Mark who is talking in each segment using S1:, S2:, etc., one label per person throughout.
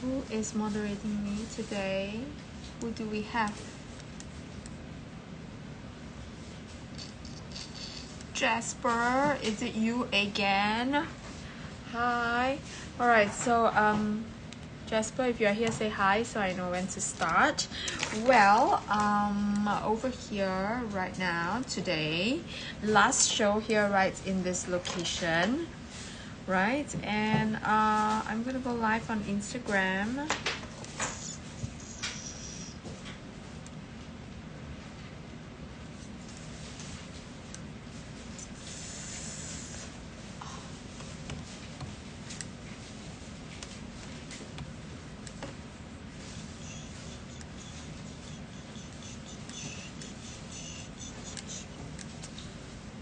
S1: Who is moderating me today? Who do we have? Jasper, is it you again? Hi. All right, so Jasper, if you're here, say hi so I know when to start. Well, over here right now, today, last show here right in this location, right? And I'm gonna go live on Instagram.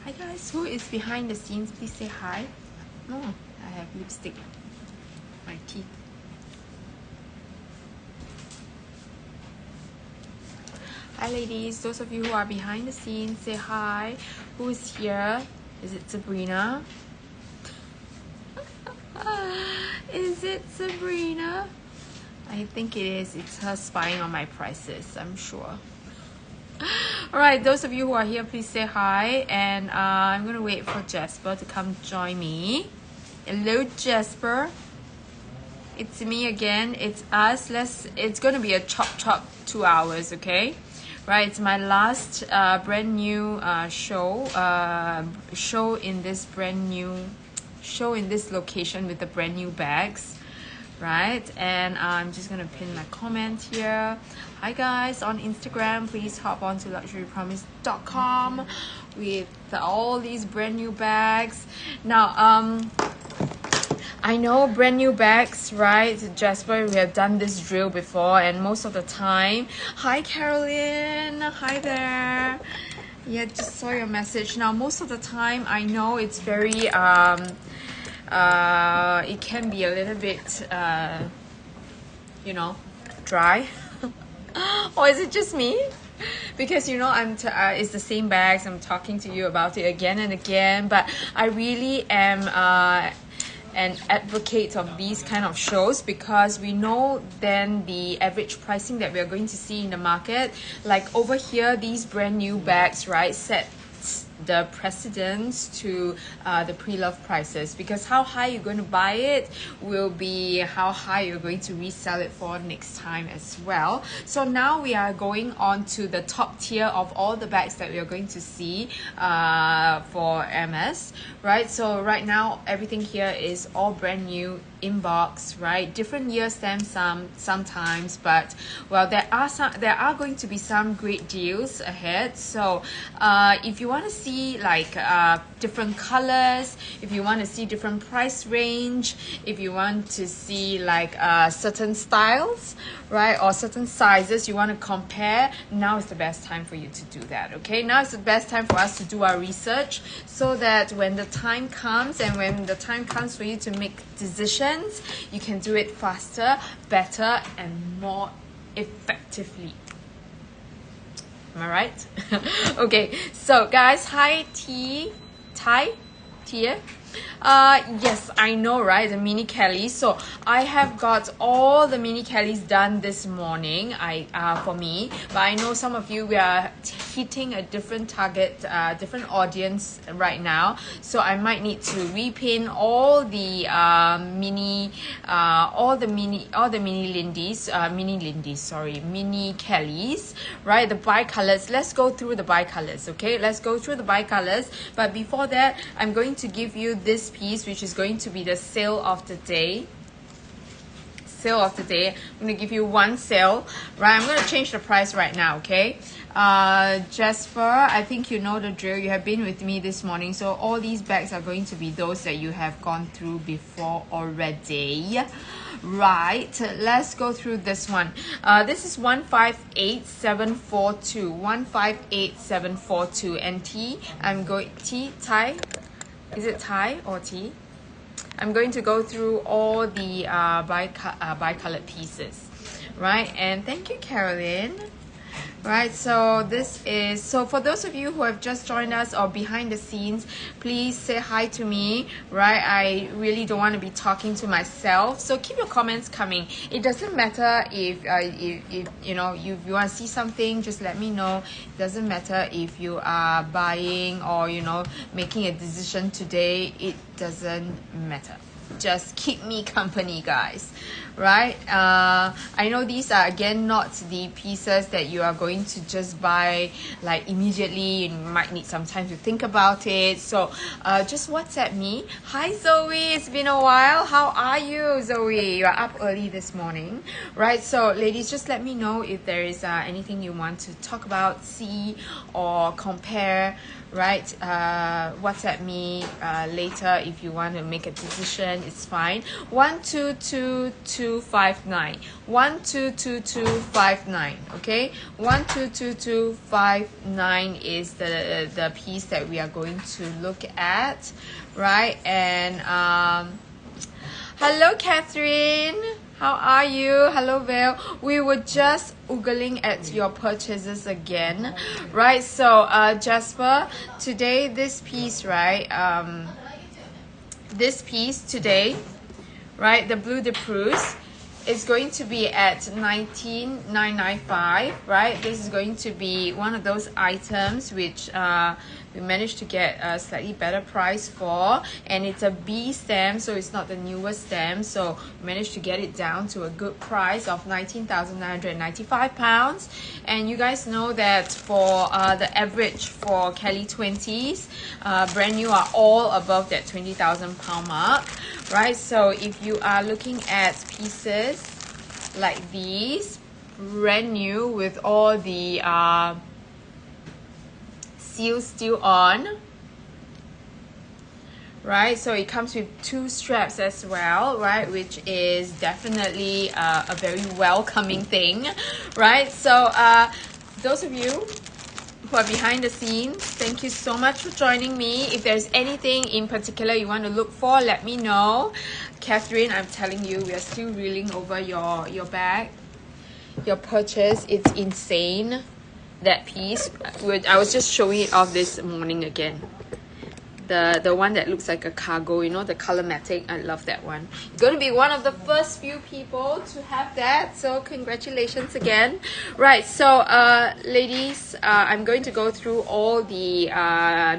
S1: Hi guys, who is behind the scenes? Please say hi. Oh, I have lipstick. My teeth. Hi ladies, those of you who are behind the scenes, say hi. Who is here? Is it Sabrina? Is it Sabrina? I think it is. It's her spying on my prices, I'm sure. Alright, those of you who are here, please say hi. And I'm going to wait for Jasper to come join me. Hello, Jasper. It's me again. It's us. It's going to be a chop 2 hours, okay? Right, it's my last brand new show in this location with the brand new bags, right? And I'm just gonna pin my comment here. Hi guys on Instagram, please hop on to luxurypromise.com with all these brand new bags. Now I know brand new bags, right? Jasper, we have done this drill before, and most of the time, hi Carolyn, hi there. Yeah, just saw your message. Now, most of the time, I know it's very, it can be a little bit, you know, dry. Or is it just me? Because you know it's the same bags. I'm talking to you about it again and again, but I really am an advocate of these kind of shows because we know then the average pricing that we are going to see in the market. Like over here, these brand new bags, right, set the precedence to the pre-love prices, because how high you're going to buy it will be how high you're going to resell it for next time as well. So now we are going on to the top tier of all the bags that we are going to see for MS, right? So right now everything here is all brand new inbox, right? Different year stamps sometimes, but well, there are going to be some great deals ahead. So if you want to see like different colors, if you want to see different price range, if you want to see like certain styles, right, or certain sizes you want to compare, now is the best time for you to do that. Okay, now is the best time for us to do our research so that when the time comes for you to make decisions, you can do it faster, better, and more effectively. Am I right? Okay, so guys, hi Tia. Yes, I know, right? The mini Kellys. So I have got all the mini Kellys done this morning. For me, but I know some of you, we are hitting a different target, different audience right now. So I might need to repin all the mini Kellys, right? The bi-colors. Let's go through the bi-colors, okay? Let's go through the bi-colors. But before that, I'm going to give you this piece, which is going to be the sale of the day. I'm going to give you one sale, right? I'm going to change the price right now, okay? Jasper, I think you know the drill. You have been with me this morning, so all these bags are going to be those that you have gone through before already. Right, let's go through this one. This is 158742. 158742. And Thai. Is it Thai or T? I'm going to go through all the bi-colored pieces, right? And thank you, Carolyn. Right, so this is, so for those of you who have just joined us or behind the scenes, please say hi to me, right? I really don't want to be talking to myself, so keep your comments coming. It doesn't matter if you know, you want to see something, just let me know. It doesn't matter if you are buying or, you know, making a decision today. It doesn't matter. Just keep me company, guys, right? I know these are again not the pieces that you are going to just buy like immediately. You might need some time to think about it, so just WhatsApp me. Hi Zoe, it's been a while. How are you, Zoe? You're up early this morning, right? So ladies, just let me know if there is anything you want to talk about, see, or compare, right? WhatsApp me later if you want to make a decision. It's fine. 122259 122259. Okay, 122259 is the piece that we are going to look at, right? And hello Catherine, how are you? Hello Val. We were just oogling at your purchases again, right? So Jasper, today this piece, right? This piece today, right? The Bleu de Prusse is going to be at 19,995, right? This is going to be one of those items which we managed to get a slightly better price for, and it's a B stamp, so it's not the newest stamp, so we managed to get it down to a good price of 19,995 pounds. And you guys know that for the average for Kelly 20s, brand new, are all above that 20,000 pound mark, right? So if you are looking at pieces like these, brand new with all the seals still on, right? So it comes with 2 straps as well, right? Which is definitely a very welcoming thing, right? So those of you who are behind the scenes, thank you so much for joining me. If there's anything in particular you want to look for, let me know. Catherine, I'm telling you, we are still reeling over your bag, your purchase. It's insane, that piece. I was just showing it off this morning again. The one that looks like a cargo, you know, the Colormatic. I love that one. You're going to be one of the first few people to have that, so congratulations again. Right, so ladies, I'm going to go through all the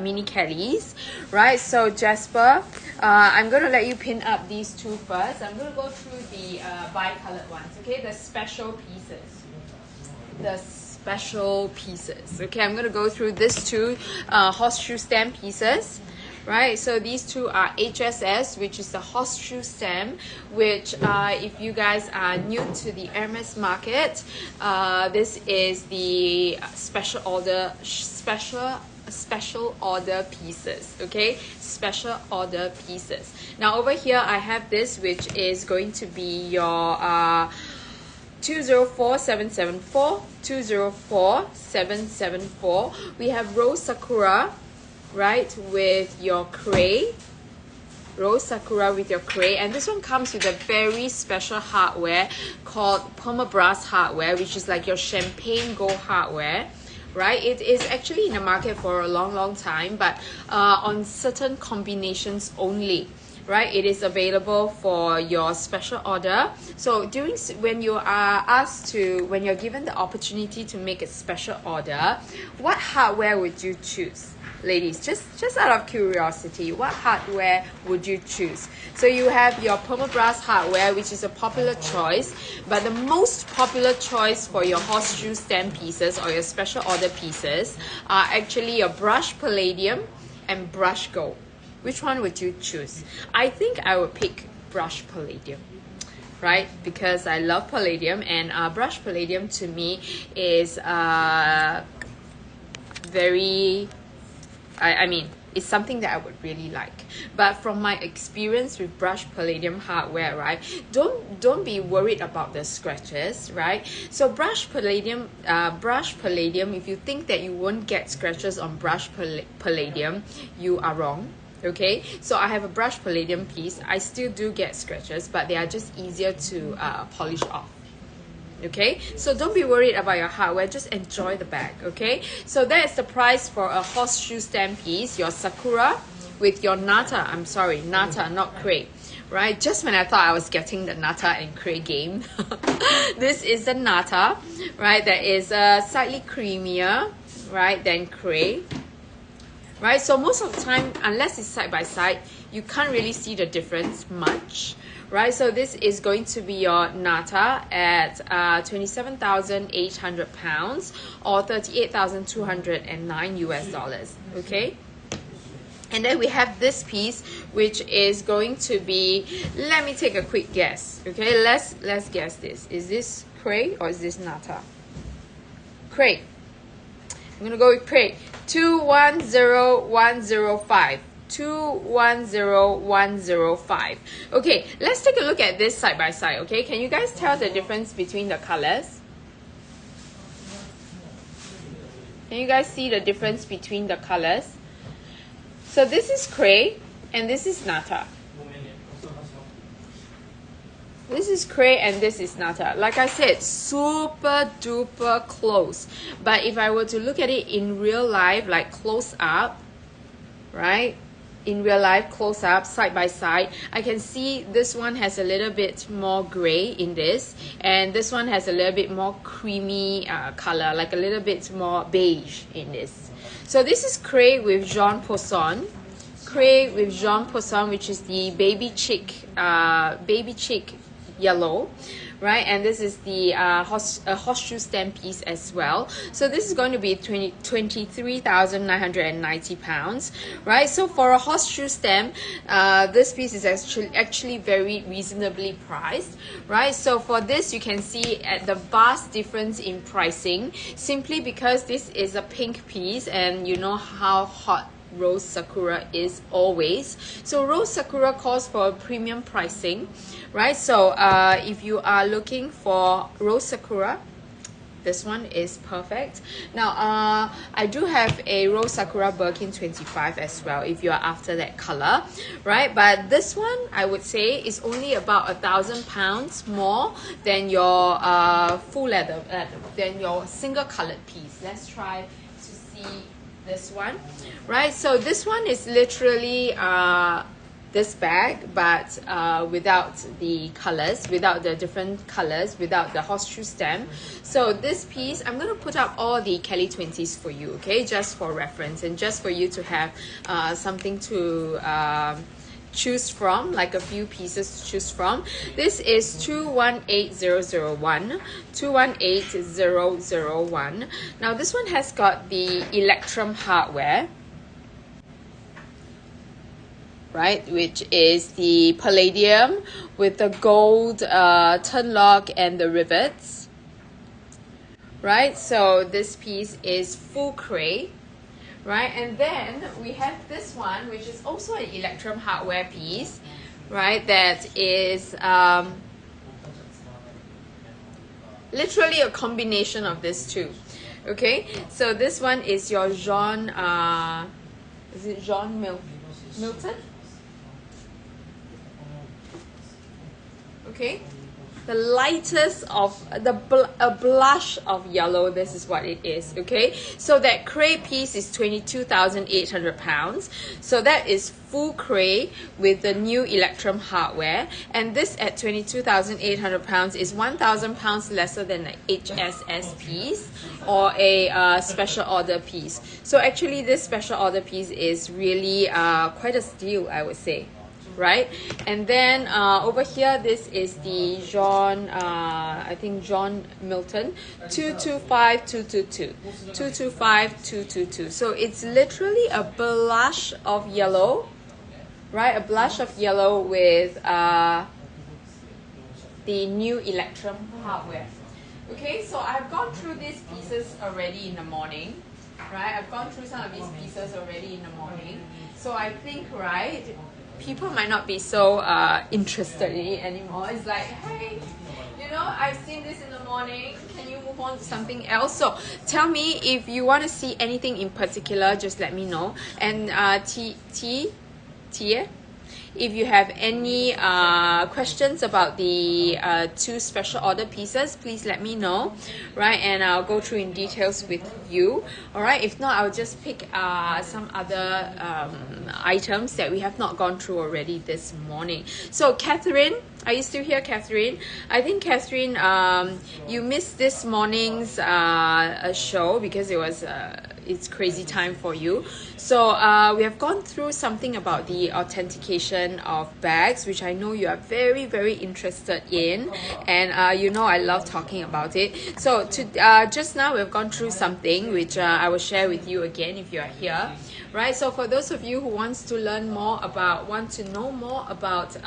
S1: mini Kellys, right? So Jasper, I'm going to let you pin up these 2 first. I'm going to go through the bi-colored ones, okay? The special pieces. The special pieces. Okay, I'm going to go through these 2 horseshoe stamp pieces, right? So these 2 are HSS, which is the horseshoe stamp, which if you guys are new to the Hermes market, this is the special order pieces, okay? Special order pieces. Now over here I have this, which is going to be your 204774, 204774. We have Rose Sakura, right, with your Cray. Rose Sakura with your Cray, and this one comes with a very special hardware called Permabras hardware, which is like your champagne gold hardware, right? It is actually in the market for a long time, but on certain combinations only, right? It is available for your special order. So when you are asked to, when you're given the opportunity to make a special order, what hardware would you choose? Ladies, just out of curiosity, what hardware would you choose? So you have your Permabras hardware, which is a popular choice, but the most popular choice for your horseshoe stamp pieces or your special order pieces are actually your Brush Palladium and Brush Gold. Which one would you choose? I think I would pick Brush Palladium, right? Because I love Palladium, and Brush Palladium to me is very, I mean, it's something that I would really like. But from my experience with Brush Palladium hardware, right, don't be worried about the scratches, right? So Brush Palladium, if you think that you won't get scratches on Brush Palladium, you are wrong. Okay, so I have a Brush Palladium piece. I still do get scratches, but they are just easier to polish off, Okay, so don't be worried about your hardware, just enjoy the bag. Okay, so that is the price for a horseshoe stem piece, your Sakura with your Nata. I'm sorry, Nata, not Kray. Right, just when I thought I was getting the Nata and Kray game. This is the Nata, right, that is slightly creamier, right, than Kray. Right, so most of the time, unless it's side by side, you can't really see the difference much. Right, so this is going to be your Nata at 27,800 pounds or 38,209 US dollars. Okay. And then we have this piece, which is going to be, let me take a quick guess. Okay, let's guess this. Is this Kray or is this Nata? Kray. I'm gonna go with Kray. 210105. 210105. Okay, let's take a look at this side by side. Okay, can you guys tell the difference between the colors? Can you guys see the difference between the colors? So this is Kray and this is Nata. This is Kray and this is Nata. Like I said, super duper close. But if I were to look at it in real life, like close up, right? In real life, close up, side by side, I can see this one has a little bit more gray in this, and this one has a little bit more creamy color, like a little bit more beige in this. So this is Kray with Jaune Poisson. Kray with Jaune Poisson, which is the baby chick yellow, right? And this is the horseshoe stem piece as well. So this is going to be 23,990 pounds, right? So for a horseshoe stem, this piece is actually very reasonably priced, right? So for this, you can see at the vast difference in pricing, simply because this is a pink piece, and you know how hot Rose Sakura is always. So Rose Sakura calls for premium pricing, right? So if you are looking for Rose Sakura, this one is perfect. Now I do have a Rose Sakura Birkin 25 as well if you are after that color, right? But this one I would say is only about £1,000 more than your full leather, than your single colored piece. Let's try to see this one, right? So this one is literally this bag, but without the colors, without the different colors, without the horseshoe stem. So this piece, I'm going to put up all the Kelly 20s for you, okay, just for reference and just for you to have something to choose from, like a few pieces to choose from. This is 218001. 218001. Now this one has got the Electrum hardware, right, which is the palladium with the gold turn lock and the rivets, right? So this piece is full Kray, right? And then we have this one, which is also an Electrum hardware piece, right? That is literally a combination of these two. Okay, so this one is your Jaune, is it Jaune Milton? Okay, the lightest of a blush of yellow. This is what it is. Okay, so that Kray piece is 22,800 pounds. So that is full Kray with the new Electrum hardware, and this at 22,800 pounds is 1,000 pounds lesser than an HSS piece or a special order piece. So actually this special order piece is really quite a steal, I would say, right? And then over here, this is the Jaune, I think Jaune Milton, 225222. 225222. So it's literally a blush of yellow, right? A blush of yellow with the new Electrum hardware. Okay, so I've gone through these pieces already in the morning, right? I've gone through some of these pieces already in the morning. So I think, right, people might not be so interested in it anymore. It's like, hey, you know, I've seen this in the morning. Can you move on to something else? So tell me if you want to see anything in particular, just let me know. And Tia, If you have any questions about the 2 special order pieces, please let me know, right? And I'll go through in details with you, all right? If not, I'll just pick some other items that we have not gone through already this morning. So Catherine, are you still here, Catherine? I think Catherine, you missed this morning's show because it was it's crazy time for you. So we have gone through something about the authentication of bags, which I know you are very, very interested in, and you know I love talking about it. So just now we've gone through something which I will share with you again if you are here, right? So for those of you who want to know more about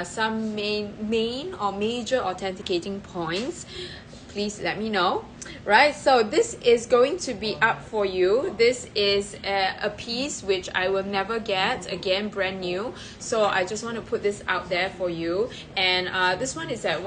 S1: some main or major authenticating points, please let me know, right? So this is going to be up for you. This is a piece which I will never get again, brand new, so I just want to put this out there for you. And this one is at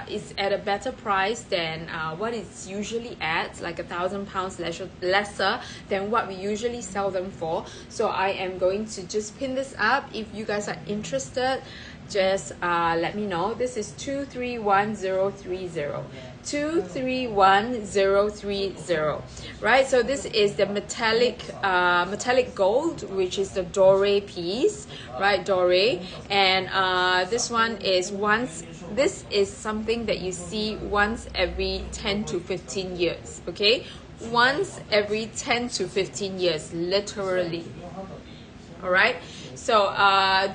S1: is at a better price than what it's usually at, like £1,000 lesser than what we usually sell them for. So I am going to just pin this up. If you guys are interested, just let me know. This is 231030. 231030, right? So this is the metallic gold, which is the doré piece, right? Doré. And this one is this is something that you see once every 10 to 15 years, okay? Once every 10 to 15 years, literally. All right, so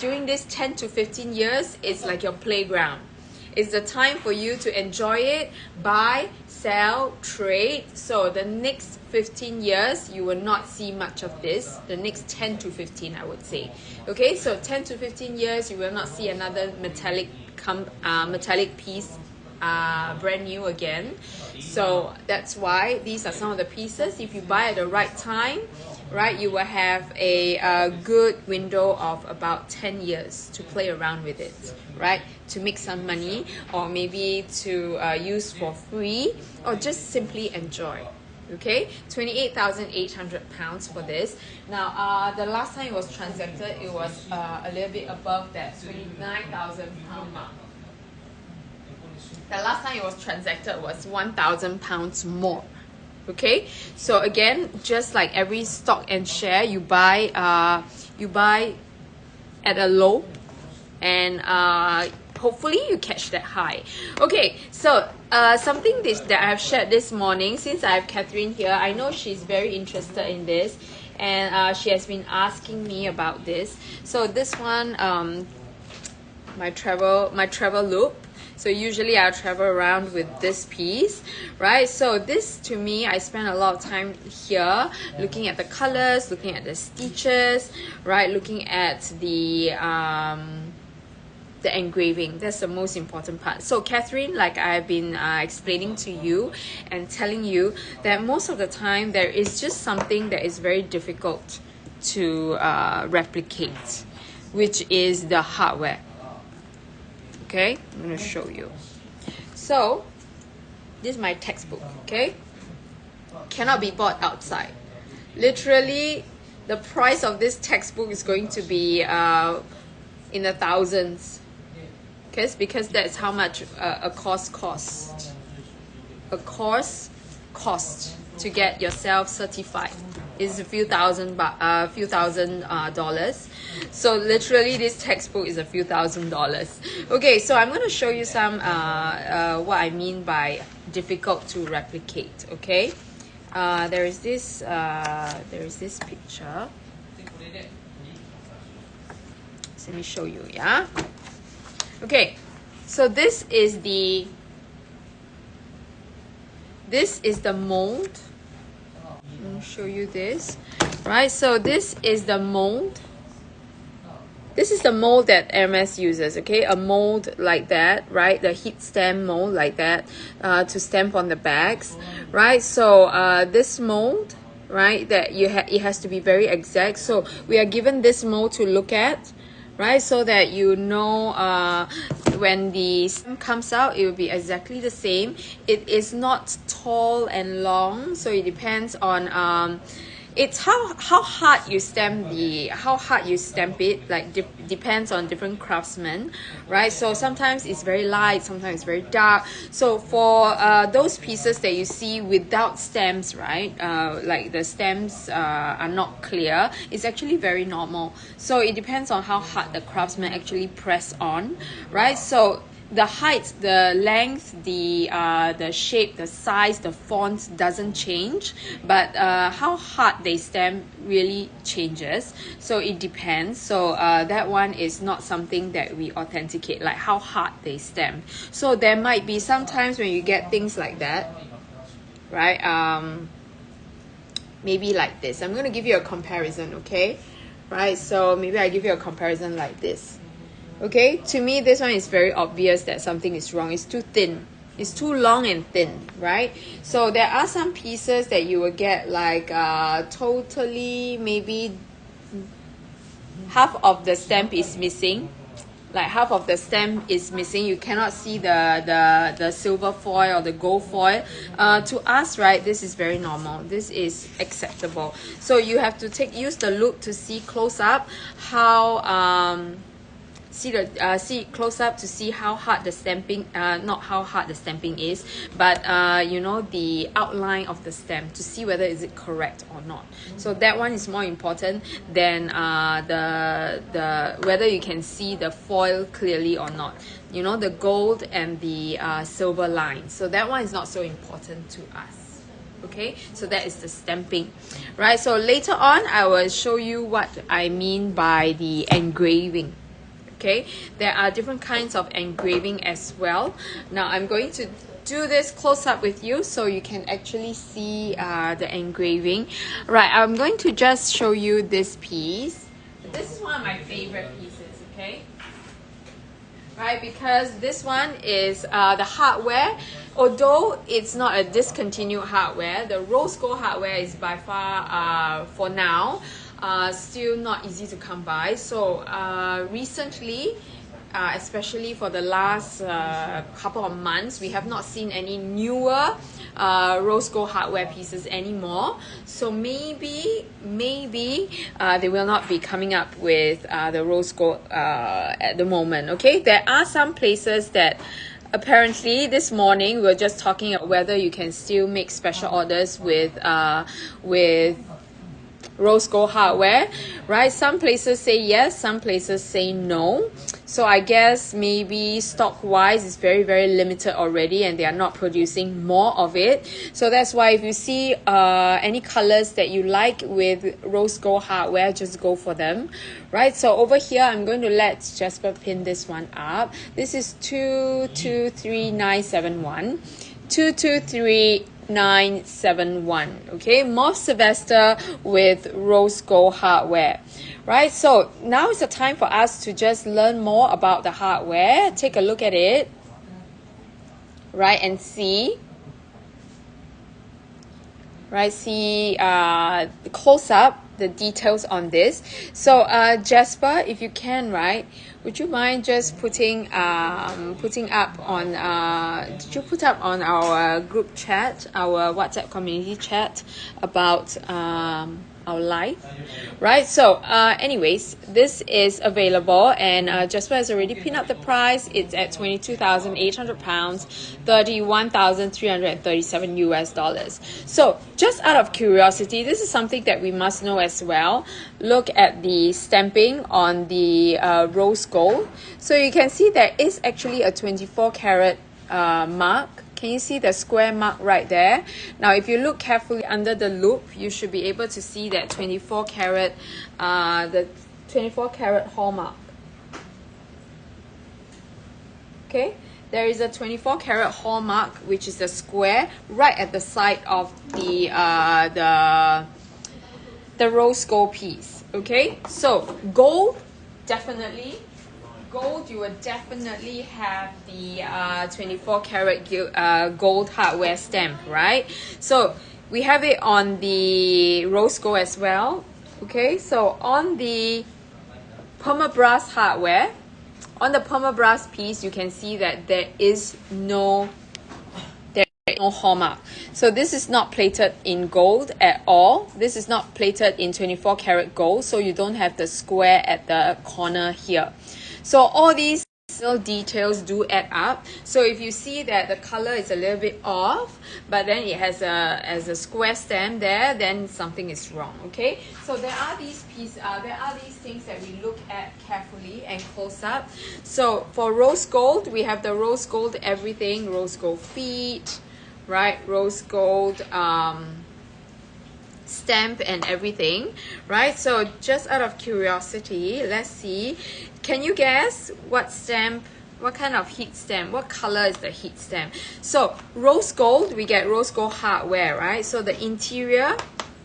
S1: during this 10 to 15 years, it's like your playground. It's the time for you to enjoy it, buy, sell, trade. So the next 15 years, you will not see much of this. The next 10 to 15, I would say. Okay, so 10 to 15 years, you will not see another metallic piece brand new again. So that's why these are some of the pieces. If you buy at the right time, right, you will have a good window of about 10 years to play around with it, right? To make some money, or maybe to use for free, or just simply enjoy. Okay, £28,800 for this. Now, the last time it was transacted, it was a little bit above that £29,000 mark. The last time it was transacted was £1,000 more. Okay, so again, just like every stock and share, you buy at a low, and hopefully you catch that high. Okay, so something that I have shared this morning, since I have Catherine here, I know she's very interested in this, and she has been asking me about this. So this one, my travel loop. So usually I'll travel around with this piece, right? So this, to me, I spend a lot of time here looking at the colors, looking at the stitches, right? Looking at the engraving. That's the most important part. So Catherine, like I've been explaining to you and telling you, that most of the time there is just something that is very difficult to replicate, which is the hardware. Okay, I'm going to show you. So this is my textbook, okay? Cannot be bought outside. Literally, the price of this textbook is going to be in the thousands. Okay, because that's how much a course costs. A course costs to get yourself certified is a few thousand dollars. So literally this textbook is a few $1,000s. Okay, so I'm going to show you some what I mean by difficult to replicate. Okay, there is this picture. So let me show you. Yeah, okay, so this is the mold. Let me show you this, right? So this is the mold. This is the mold that Hermes uses, okay? A mold like that, right? The heat stamp mold like that to stamp on the bags, right? So this mold, right, that it has to be very exact. So we are given this mold to look at, right? So that you know when the stamp comes out, it will be exactly the same. It is not tall and long, so it depends on it's how hard you stamp it, like depends on different craftsmen, right? So sometimes it's very light, sometimes it's very dark. So for those pieces that you see without stamps, right, like the stamps are not clear, it's actually very normal. So it depends on how hard the craftsman actually press on, right? So the height, the length, the shape, the size, the font doesn't change, but how hard they stamp really changes. So it depends. So that one is not something that we authenticate, like how hard they stamp. So there might be sometimes when you get things like that, right? Maybe like this. I'm going to give you a comparison, okay? Right, so maybe I give you a comparison like this. Okay, to me, this one is very obvious that something is wrong. It's too thin. It's too long and thin, right? So there are some pieces that you will get like totally maybe half of the stamp is missing. Like half of the stamp is missing. You cannot see the silver foil or the gold foil. To us, right, this is very normal. This is acceptable. So you have to use the loop to see close up how see close up to see how hard the stamping, not how hard the stamping is, but you know, the outline of the stamp to see whether is it correct or not. So that one is more important than the whether you can see the foil clearly or not. You know, the gold and the silver line. So that one is not so important to us. Okay, so that is the stamping, right? So later on I will show you what I mean by the engraving. Okay, there are different kinds of engraving as well. Now I'm going to do this close up with you so you can actually see the engraving. Right, I'm going to just show you this piece. This is one of my favorite pieces, okay? Right, because this one is the hardware. Although it's not a discontinued hardware, the rose gold hardware is by far, for now, still not easy to come by. So recently, especially for the last couple of months, we have not seen any newer rose gold hardware pieces anymore. So maybe they will not be coming up with the rose gold at the moment. Okay, there are some places that apparently this morning we were just talking about whether you can still make special orders with rose gold hardware, right? Some places say yes, some places say no. So I guess maybe stock wise is very limited already and they are not producing more of it. So that's why if you see any colors that you like with rose gold hardware, just go for them, right? So over here I'm going to let Jasper pin this one up. This is 223971 223971. Okay, Moth Sylvester with rose gold hardware, right? So now is the time for us to just learn more about the hardware. Take a look at it, right, and see, right, see close up the details on this. So Jasper, if you can, right, would you mind just putting up on did you put up on our group chat, our WhatsApp community chat, about our live, right? So anyways, this is available, and Jasper has already pinned up the price. It's at 22,800 pounds, 31,337 US dollars. So just out of curiosity, this is something that we must know as well. Look at the stamping on the rose gold. So you can see there is actually a 24 karat mark. Can you see the square mark right there? Now, if you look carefully under the loop, you should be able to see that 24 karat, the 24 karat hallmark. Okay, there is a 24 karat hallmark, which is the square right at the side of the rose gold piece. Okay, so gold, definitely. Gold, you will definitely have the 24 karat gold hardware stamp, right? So we have it on the rose gold as well. Okay, so on the permabrass hardware, on the permabrass piece, you can see that there is no right? No hallmark. So this is not plated in gold at all. This is not plated in 24 karat gold, so you don't have the square at the corner here. So all these little details do add up. So if you see that the color is a little bit off, but then it has a square stem there, then something is wrong. Okay, so there are these things that we look at carefully and close up. So for rose gold, we have the rose gold everything, rose gold feet, right? Rose gold stamp and everything, right? So just out of curiosity, let's see, can you guess what stamp, what kind of heat stamp, what color is the heat stamp? So rose gold, we get rose gold hardware, right? So the interior,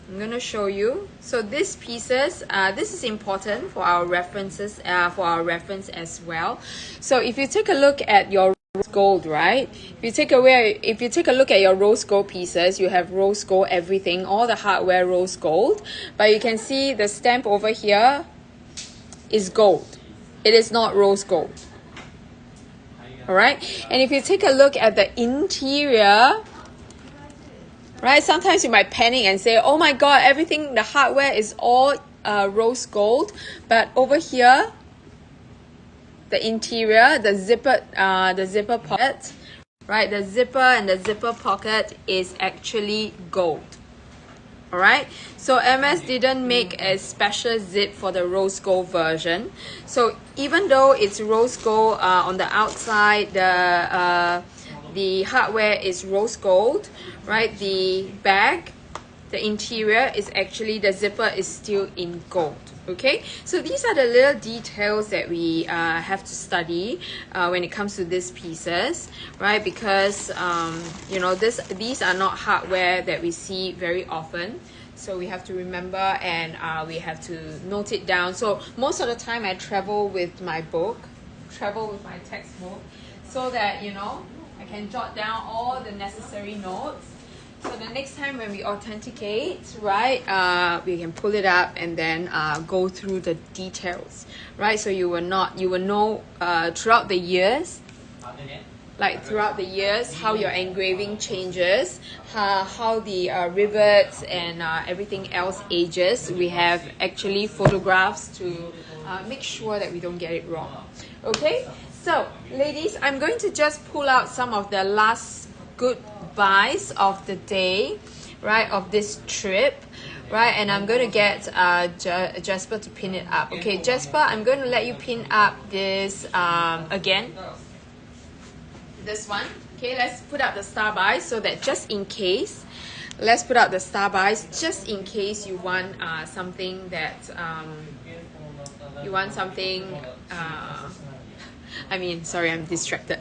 S1: I'm going to show you. So these pieces, this is important for our references, for our reference as well. So if you take a look at your rose gold, right? If you take a look at your rose gold pieces, you have rose gold everything, all the hardware rose gold, but you can see the stamp over here is gold. It is not rose gold. All right, and if you take a look at the interior, right, sometimes you might panic and say, oh my god, everything, the hardware is all rose gold, but over here the interior, the zipper pocket, right, the zipper and the zipper pocket is actually gold. All right, so Hermes didn't make a special zip for the rose gold version. So even though it's rose gold on the outside, the hardware is rose gold, right? The bag, the interior is actually, the zipper is still in gold. Okay, so these are the little details that we have to study when it comes to these pieces, right? Because you know, these are not hardware that we see very often, so we have to remember, and we have to note it down. So most of the time I travel with my book, travel with my textbook, so that, you know, I can jot down all the necessary notes. So the next time when we authenticate, right, we can pull it up and then go through the details, right? So you will know throughout the years, how your engraving changes, how the rivets and everything else ages. We have actually photographs to make sure that we don't get it wrong. Okay, so ladies, I'm going to just pull out some of the last good buys of the day, right, of this trip, right? And I'm going to get Jasper to pin it up. Okay, Jasper, I'm going to let you pin up this again, this one. Okay, let's put up the star buys, so that just in case, let's put up the star buys just in case you want something that I mean, sorry, I'm distracted.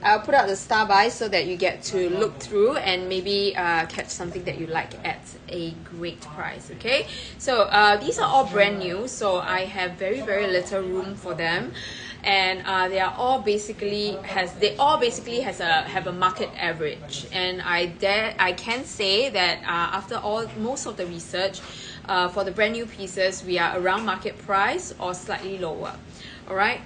S1: I'll put out the star buys so that you get to look through and maybe catch something that you like at a great price. Okay, so these are all brand new, so I have very little room for them, and they all basically have a market average, and I can say that after most of the research, for the brand new pieces, we are around market price or slightly lower. All right,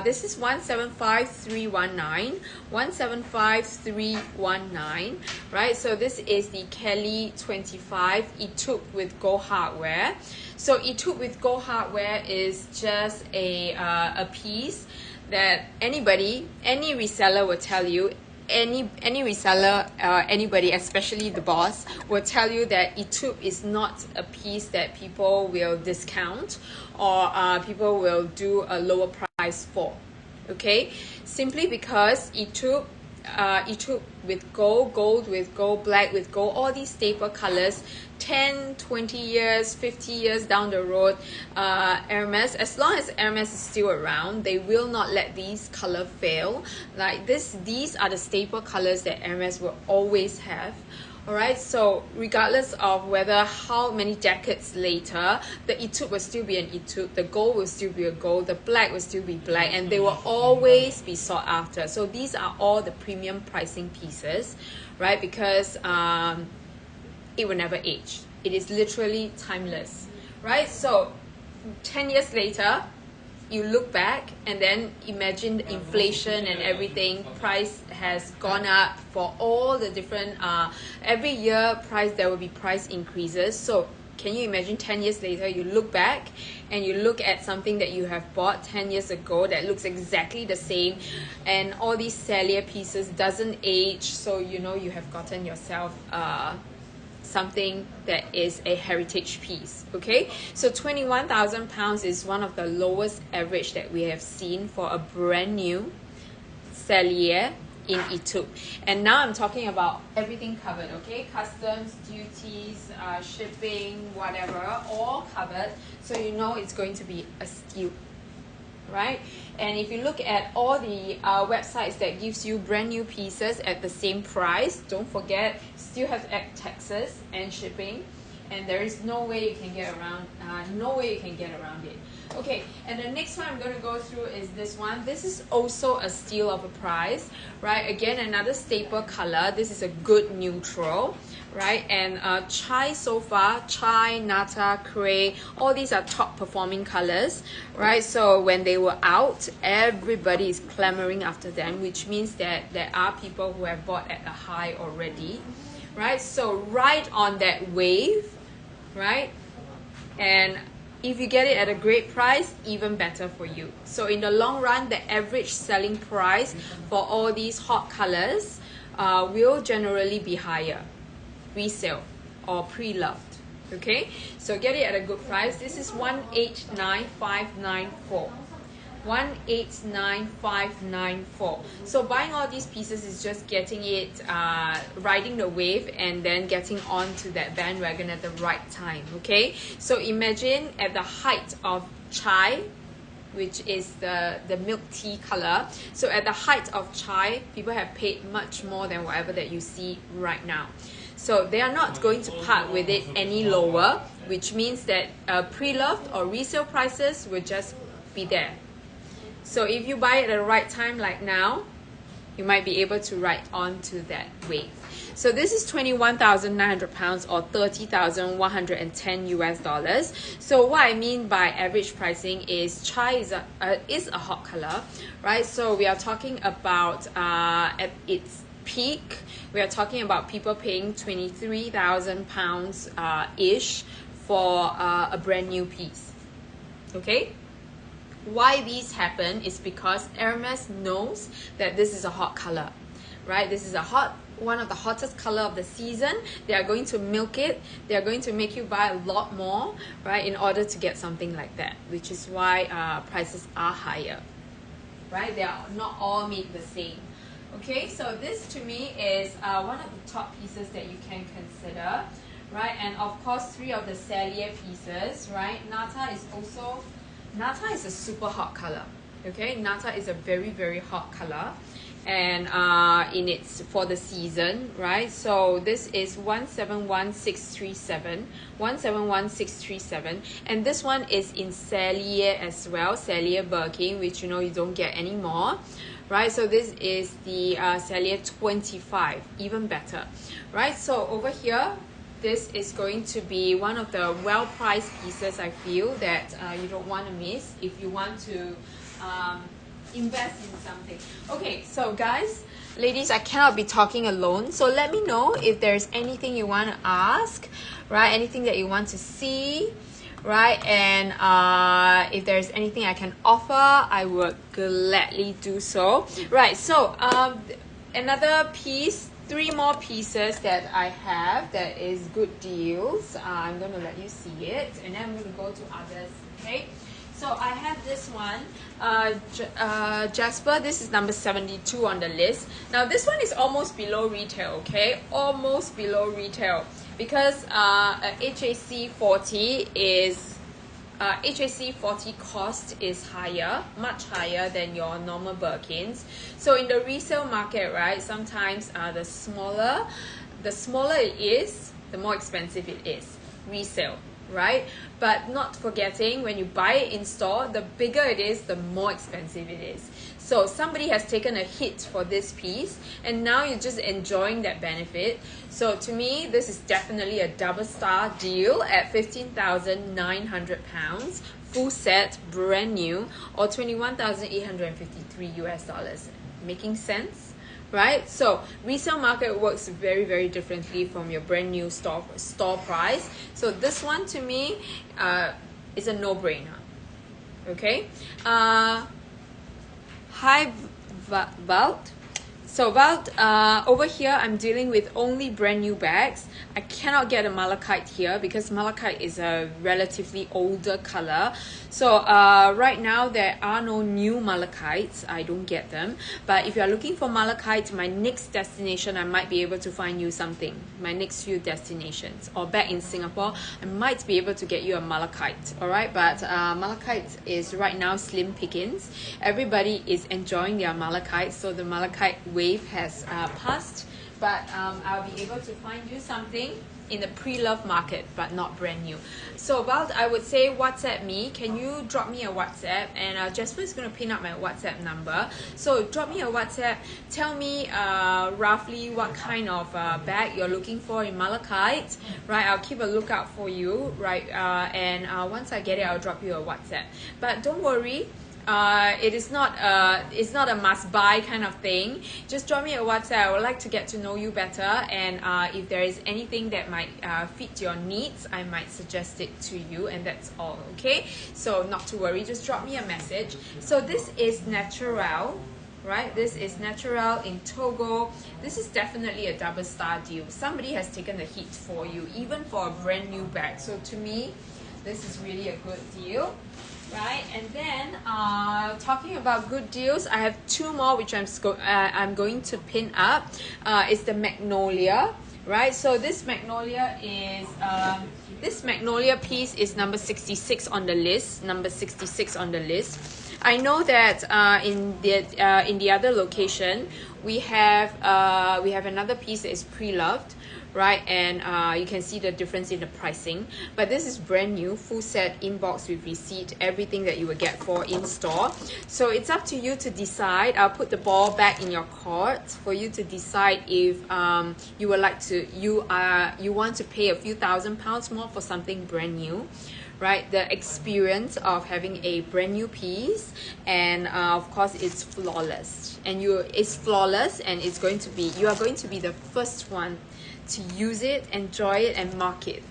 S1: this is 175319, 175319, right? So this is the Kelly 25 Etude with gold hardware. So Etude with gold hardware is just a piece that any reseller will tell you. Any reseller, anybody, especially the boss, will tell you that Etude is not a piece that people will discount or people will do a lower price for. Okay, simply because Etude with gold with gold, black with gold, all these staple colors, 10, 20 years, 50 years down the road, Hermes, as long as Hermes is still around, they will not let these color fail. Like these are the staple colors that Hermes will always have. Alright, so regardless of whether how many decades later, the Etude will still be an Etude, the gold will still be a gold, the black will still be black, and they will always be sought after. So these are all the premium pricing pieces, right? Because it will never age. It is literally timeless, right? So 10 years later, you look back and then imagine the inflation and everything. Price has gone up for all the different every year there will be price increases. So can you imagine 10 years later you look back and you look at something that you have bought 10 years ago that looks exactly the same, and all these cellular pieces doesn't age, so you know you have gotten yourself something that is a heritage piece. Okay, so £21,000 is one of the lowest average that we have seen for a brand new cellular in Itoop. And now I'm talking about everything covered, okay? Customs, duties, shipping, whatever, all covered. So you know it's going to be a steal, right? And if you look at all the websites that gives you brand new pieces at the same price, don't forget, still have to add taxes and shipping, and there is no way you can get around, it. Okay, and the next one I'm going to go through is this one. This is also a steal of a price, right? Again, another staple color. This is a good neutral, right? And chai so far, chai, nata, cray, all these are top performing colors, right? So when they were out, everybody is clamoring after them, which means that there are people who have bought at a high already, right? So right on that wave, right? And if you get it at a great price, even better for you. So in the long run, the average selling price for all these hot colors will generally be higher, resale or pre-loved. Okay, so get it at a good price. This is 189,594. 189,594. So buying all these pieces is just getting it, riding the wave and then getting onto that bandwagon at the right time. Okay, so imagine at the height of chai, which is the milk tea color. So at the height of chai, people have paid much more than whatever that you see right now. So they are not going to part with it any lower, which means that pre-loved or resale prices will just be there. So if you buy it at the right time like now, you might be able to ride on to that wave. So this is £21,900 or $30,110 US. So what I mean by average pricing is chai is a hot color, right? So we are talking about at its peak, we are talking about people paying £23,000 ish for a brand new piece. Okay. Why these happen is because Hermes knows that this is a hot color, right? This is one of the hottest color of the season. They are going to milk it. They are going to make you buy a lot more, right, in order to get something like that, which is why prices are higher, right? They are not all made the same. Okay, so this to me is one of the top pieces that you can consider, right? And of course, 3 of the cellular pieces, right? Nata is a super hot color. Okay, Nata is a very, very hot color, and for the season, right? So this is 171637, 171637, and this one is in cellular as well, cellular Birkin, which you know you don't get anymore, right? So this is the cellular 25, even better, right? So over here, this is going to be one of the well-priced pieces, I feel, that you don't want to miss if you want to invest in something. Okay, so guys, ladies, I cannot be talking alone. So let me know if there's anything you want to ask, right? Anything that you want to see, right? And if there's anything I can offer, I would gladly do so. Right, so another piece, 3 more pieces that I have that is good deals. I'm going to let you see it, and then I'm going to go to others. Okay, so I have this one, Jasper. This is number 72 on the list. Now this one is almost below retail. Okay, almost below retail, because HAC 40 is HAC 40 cost is higher, much higher than your normal Birkins. So in the resale market, right, sometimes the smaller it is, the more expensive it is, resale, right? But not forgetting, when you buy it in store, the bigger it is, the more expensive it is. So somebody has taken a hit for this piece, and now you're just enjoying that benefit. So to me, this is definitely a double star deal at £15,900 full set, brand new, or $21,853 US. Making sense? Right? So resale market works very, very differently from your brand new store price. So this one to me is a no-brainer. Okay. Hi Valt. So Valt, over here I'm dealing with only brand new bags. I cannot get a malachite here because malachite is a relatively older color. So right now there are no new malachites. I don't get them. But if you are looking for malachite, my next destination, I might be able to find you something. My next few destinations, or back in Singapore, I might be able to get you a malachite. All right, but malachite is right now slim pickings. Everybody is enjoying their malachite, so the malachite wave has passed. But I'll be able to find you something in the pre-love market, but not brand new. So about, I would say WhatsApp me. Can you drop me a WhatsApp? And Jasper is going to pin up my WhatsApp number. So drop me a WhatsApp. Tell me roughly what kind of bag you're looking for in malachite. Right, I'll keep a lookout for you. Right, and once I get it, I'll drop you a WhatsApp. But don't worry. It's not a must buy kind of thing. Just drop me a WhatsApp. I would like to get to know you better, and if there is anything that might fit your needs, I might suggest it to you, and that's all. Okay, so not to worry, just drop me a message. So this is Natural, right? This is Natural in Togo. This is definitely a double star deal. Somebody has taken the heat for you, even for a brand new bag. So to me, this is really a good deal. Right, and then talking about good deals, I have two more which I'm going to pin up. It's the Magnolia, right? So this Magnolia piece is number 66 on the list. Number 66 on the list. I know that in the other location we have another piece that is pre-loved. Right, and you can see the difference in the pricing, but this is brand new, full set, inbox with receipt, everything that you will get for in store. So it's up to you to decide. I'll put the ball back in your court for you to decide if you would like to you want to pay a few £1,000s more for something brand new. Right, the experience of having a brand new piece, and of course it's flawless, and it's flawless, and it's going to be, you are going to be the first one to use it, enjoy it, and mark it.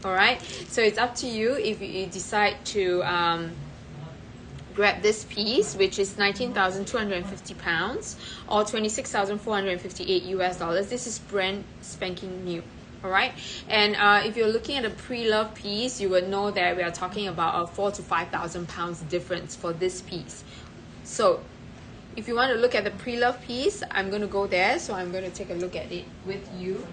S1: All right, so it's up to you if you decide to grab this piece, which is £19,250 or $26,458 US. This is brand spanking new. All right, and if you're looking at a pre-love piece, you would know that we are talking about a £4,000 to £5,000 difference for this piece. So if you want to look at the pre-love piece, I'm going to go there, so I'm going to take a look at it with you.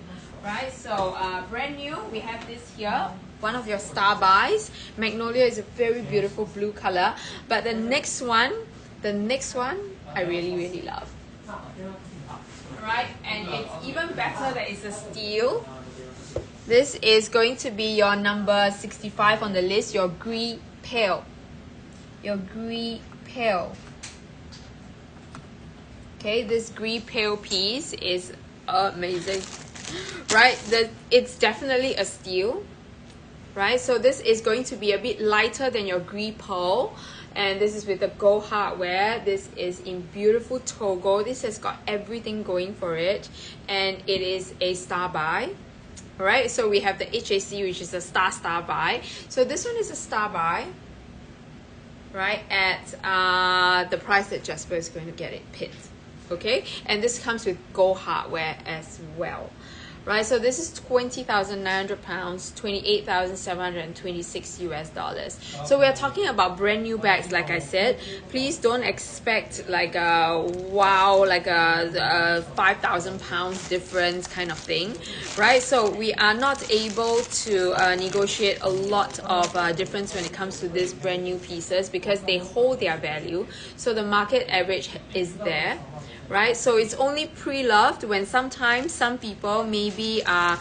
S1: Right, so brand new, we have this here, one of your star buys. Magnolia is a very beautiful blue color, but the next one I really love. Right, and it's even better that it's a steel. This is going to be your number 65 on the list, your Gris Pale. Your Gris Pale. Okay, this Gris Pale piece is amazing. Right, it's definitely a steel. Right, so this is going to be a bit lighter than your Gris Pearl, and this is with the gold hardware. This is in beautiful Togo. This has got everything going for it, and it is a star buy. All right, so we have the HAC, which is a star buy. So this one is a star buy, right, at the price that Jasper is going to get it pinned. Okay, and this comes with gold hardware as well. Right, so this is £20,900, $28,726 US. So we are talking about brand new bags, like I said. Please don't expect like a wow, like a £5,000 difference kind of thing, right? So we are not able to negotiate a lot of difference when it comes to these brand new pieces because they hold their value. So the market average is there. Right, so it's only pre-loved when sometimes some people maybe are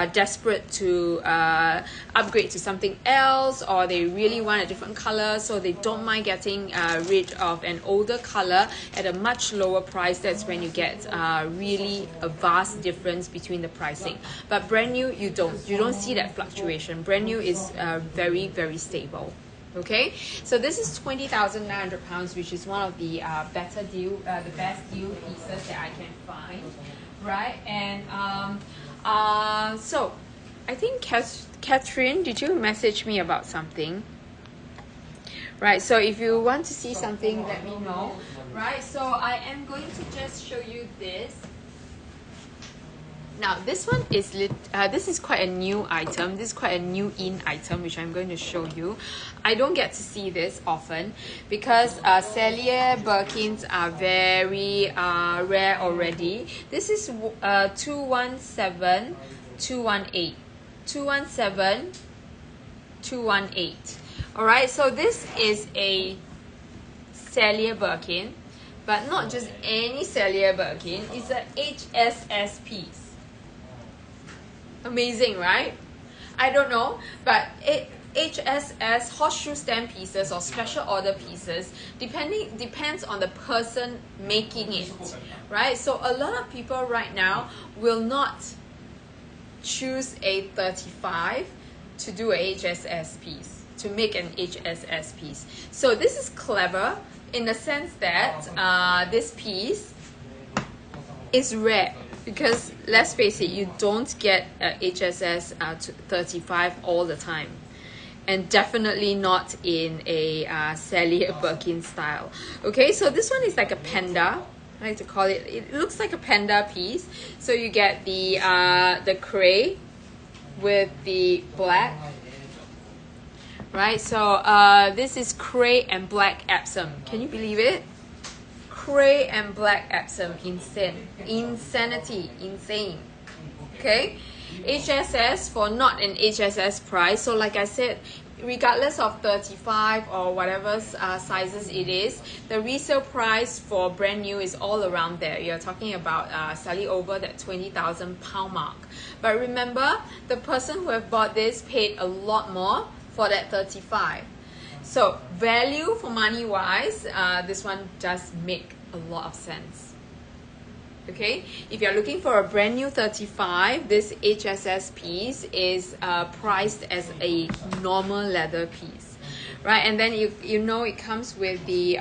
S1: desperate to upgrade to something else, or they really want a different color, so they don't mind getting rid of an older color at a much lower price. That's when you get really a vast difference between the pricing. But brand new, you don't see that fluctuation. Brand new is very stable. Okay, so this is 20,900 pounds, which is one of the better deal, the best deal pieces that I can find, right? And so I think Catherine, did you message me about something? Right, so if you want to see something, let me know. Right, so I am going to just show you this. Now this one is this is quite a new item. This is quite a new in item, which I'm going to show you. I don't get to see this often because Cellier Birkins are very rare already. This is 217 218 217 218. All right, so this is a Cellier Birkin, but not just any Cellier Birkin. It's a HSS piece. Amazing, right? I don't know, but HSS horseshoe stamp pieces or special order pieces depends on the person making it, right? So a lot of people right now will not choose a 35 to do a HSS piece, to make an HSS piece. So this is clever in the sense that this piece is rare. Because let's face it, you don't get a HSS 35 all the time, and definitely not in a Cellier Birkin style. Okay, so this one is like a panda. I like to call it. It looks like a panda piece. So you get the cray with the black. Right. So this is cray and black Epsom. Can you believe it? Cray and black Epsom, insanity, insane. Okay, HSS for not an HSS price. So like I said, regardless of 35 or whatever sizes it is, the resale price for brand new is all around there. You're talking about slightly over that 20,000 pound mark. But remember, the person who have bought this paid a lot more for that 35. So value for money wise, this one does make a lot of sense. Okay, if you're looking for a brand new 35, this HSS piece is priced as a normal leather piece, right? And then you know it comes with the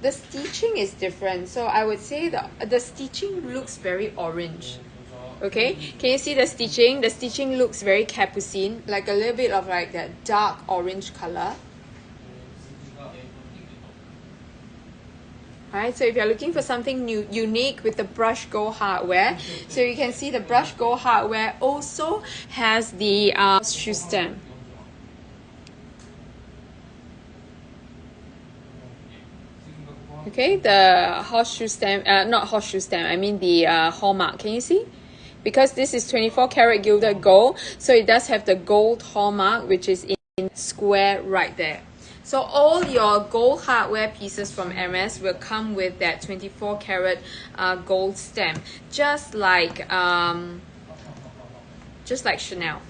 S1: stitching is different. So I would say the stitching looks very orange. Okay, can you see the stitching? The stitching looks very capucine, like a little bit of like that dark orange color. Right, so if you're looking for something new, unique with the brushed gold hardware, so you can see the brushed gold hardware also has the shoe stem. Okay, the horseshoe stem, not horseshoe stem, I mean the hallmark. Can you see? Because this is 24 karat gilded gold, so it does have the gold hallmark, which is in square right there. So all your gold hardware pieces from Hermes will come with that 24 karat gold stamp, just like Chanel.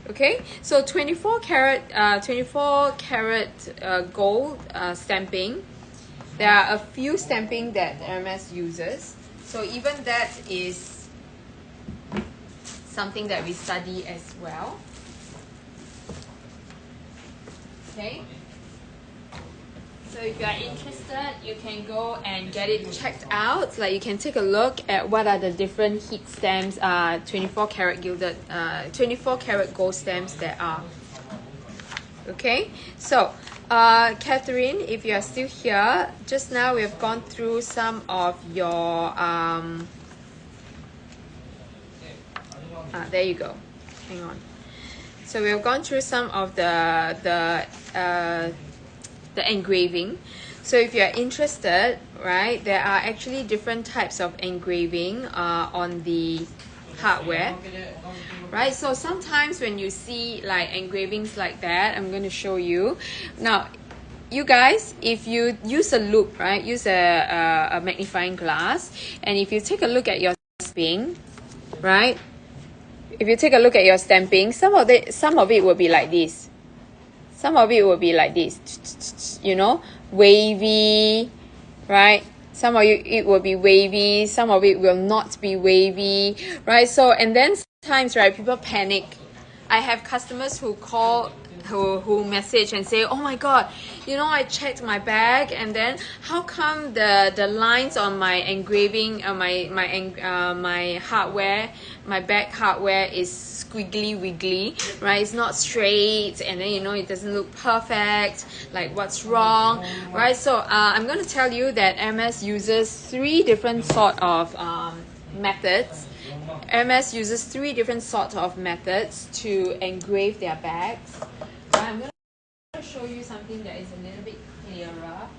S1: Okay, so 24 karat gold stamping. There are a few stamping that Hermes uses. So even that is something that we study as well. Okay, so if you are interested, you can go and get it checked out. Like you can take a look at what are the different heat stamps, 24 karat gilded, 24 karat gold stamps there are. Okay, so Catherine, if you are still here, just now we have gone through some of your there you go. Hang on. So we've gone through some of the engraving. So if you're interested, right, there are actually different types of engraving on the hardware, right? So sometimes when you see like engravings like that, I'm going to show you. Now, you guys, if you use a loupe, right, use a magnifying glass, and if you take a look at your stamping, right, if you take a look at your stamping, some of it will be like this. Some of it will be like this, you know, wavy, right? Some of it will be wavy, some of it will not be wavy, right? So, and then sometimes, right, people panic. I have customers who call who message and say, oh my god, you know, I checked my bag and then how come the lines on my engraving, my hardware, my bag hardware is squiggly wiggly, right? It's not straight, and then, you know, it doesn't look perfect. Like, what's wrong, right? So I'm going to tell you that Hermes uses three different sort of methods. Hermes uses three different sorts of methods to engrave their bags. I'm going to show you something that is a little bit clearer.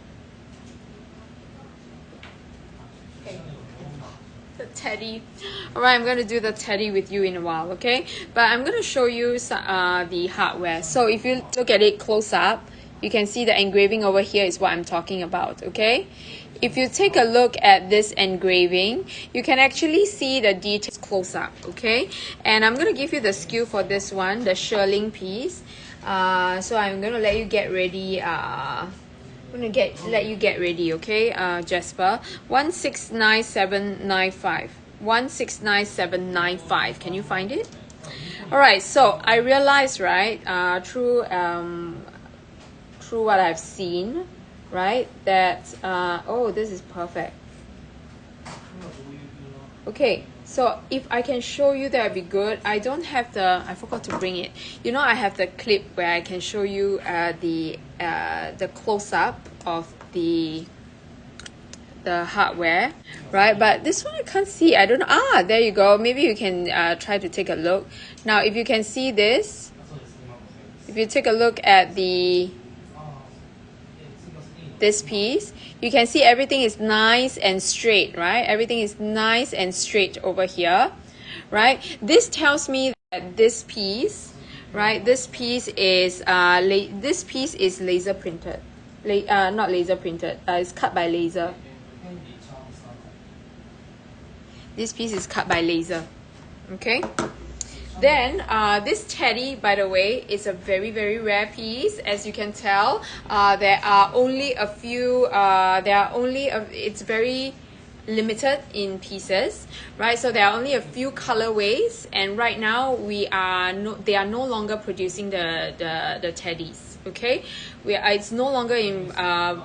S1: Okay. The teddy. Alright, I'm going to do the teddy with you in a while, okay? But I'm going to show you the hardware. So if you look at it close up, you can see the engraving over here is what I'm talking about, okay? If you take a look at this engraving, you can actually see the details close up, okay? And I'm going to give you the SKU for this one, the shearling piece. So I'm going to let you get ready. Let you get ready, okay, Jasper? 169795. 169795. Can you find it? All right. So I realized, right, through what I've seen, right, that oh, this is perfect. Okay, so if I can show you, that would be good. I don't have the, I forgot to bring it. You know, I have the clip where I can show you the close-up of the hardware, right? But this one I can't see. I don't know. Ah, there you go. Maybe you can try to take a look. Now, if you can see this, if you take a look at this piece, you can see everything is nice and straight, right? Everything is nice and straight over here, right? This tells me that this piece, right, this piece is laser printed. Not laser printed, it's cut by laser. This piece is cut by laser, okay? Then this teddy, by the way, is a very, very rare piece. As you can tell, there are only a few, it's very limited in pieces, right? So there are only a few colorways, and right now they are no longer producing the teddies. Okay, it's no longer in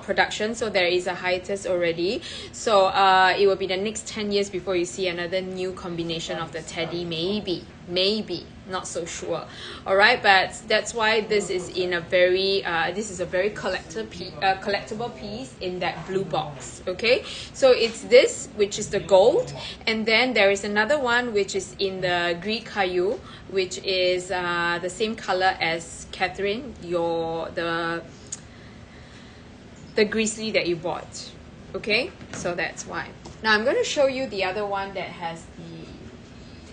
S1: production, so there is a hiatus already. So it will be the next 10 years before you see another new combination of the teddy, maybe, not so sure. All right, but that's why this is in a very collectible piece in that blue box. Okay, so it's this, which is the gold, and then there is another one which is in the Gris Caillou, which is the same color as Catherine, the grizzly that you bought. Okay, so that's why. Now I'm going to show you the other one that has the,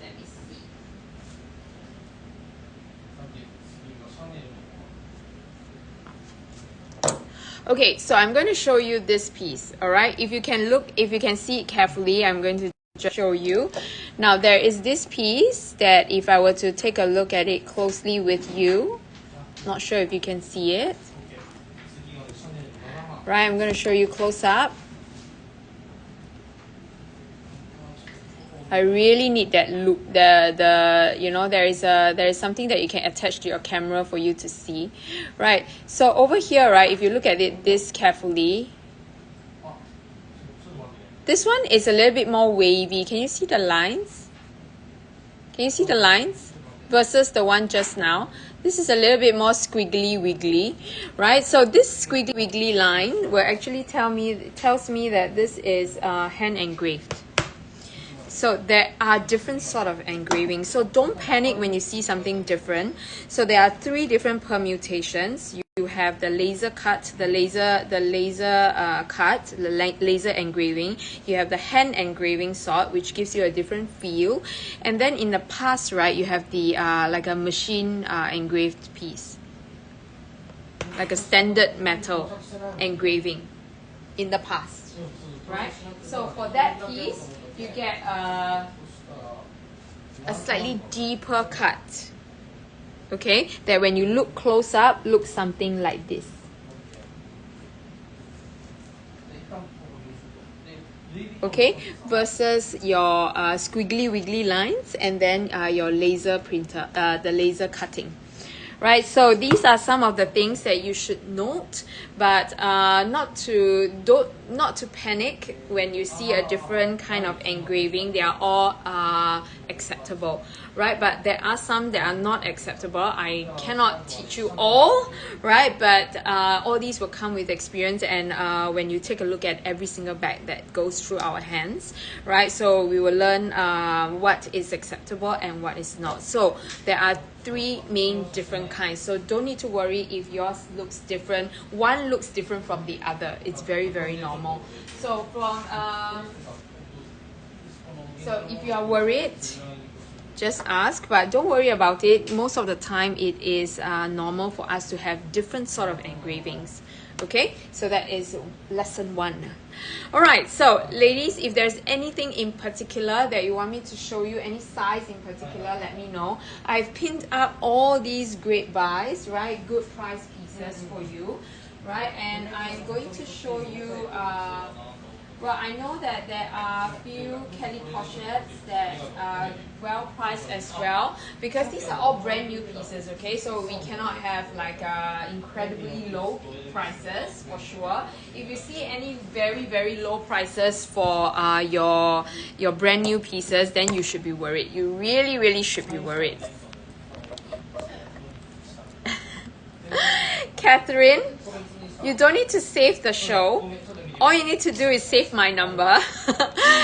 S1: let me see. Okay, so I'm going to show you this piece. All right, if you can see it carefully, I'm going to just show you. Now there is this piece that if I were to take a look at it closely with you, not sure if you can see it. Right, I'm going to show you close up. I really need that loop. You know, there is something that you can attach to your camera for you to see, right? So over here, right, if you look at it this carefully, this one is a little bit more wavy. Can you see the lines? Can you see the lines versus the one just now? This is a little bit more squiggly wiggly, right? So this squiggly wiggly line will actually tells me that this is hand engraved. So there are different sort of engraving. So don't panic when you see something different. So there are three different permutations. You have the laser cut, the laser engraving. You have the hand engraving sort, which gives you a different feel. And then in the past, right, you have the like a machine engraved piece, like a standard metal engraving in the past, right? So for that piece, you get a slightly deeper cut. Okay, that when you look close up, looks something like this. Okay, versus your squiggly wiggly lines, and then your laser printer, the laser cutting. right? So these are some of the things that you should note, but not to panic when you see a different kind of engraving. They are all acceptable, right? But there are some that are not acceptable. I cannot teach you all, right? But all these will come with experience, and when you take a look at every single bag that goes through our hands, right? So we will learn what is acceptable and what is not. So there are three main different kinds, so don't need to worry if yours looks different. One looks different from the other. It's very, very normal. So from so if you are worried, just ask, but don't worry about it. Most of the time it is normal for us to have different sort of engravings. Okay, so that is lesson 1. All right, so ladies, if there's anything in particular that you want me to show you, any size in particular, let me know. I've pinned up all these great buys, right? Good price pieces for you, right? And I'm going to show you well, I know that there are a few Kelly pochettes that are well priced as well, because these are all brand new pieces, okay? So we cannot have like incredibly low prices for sure. If you see any very, very low prices for your brand new pieces, then you should be worried. You really, really should be worried. Catherine, you don't need to save the show. All you need to do is save my number.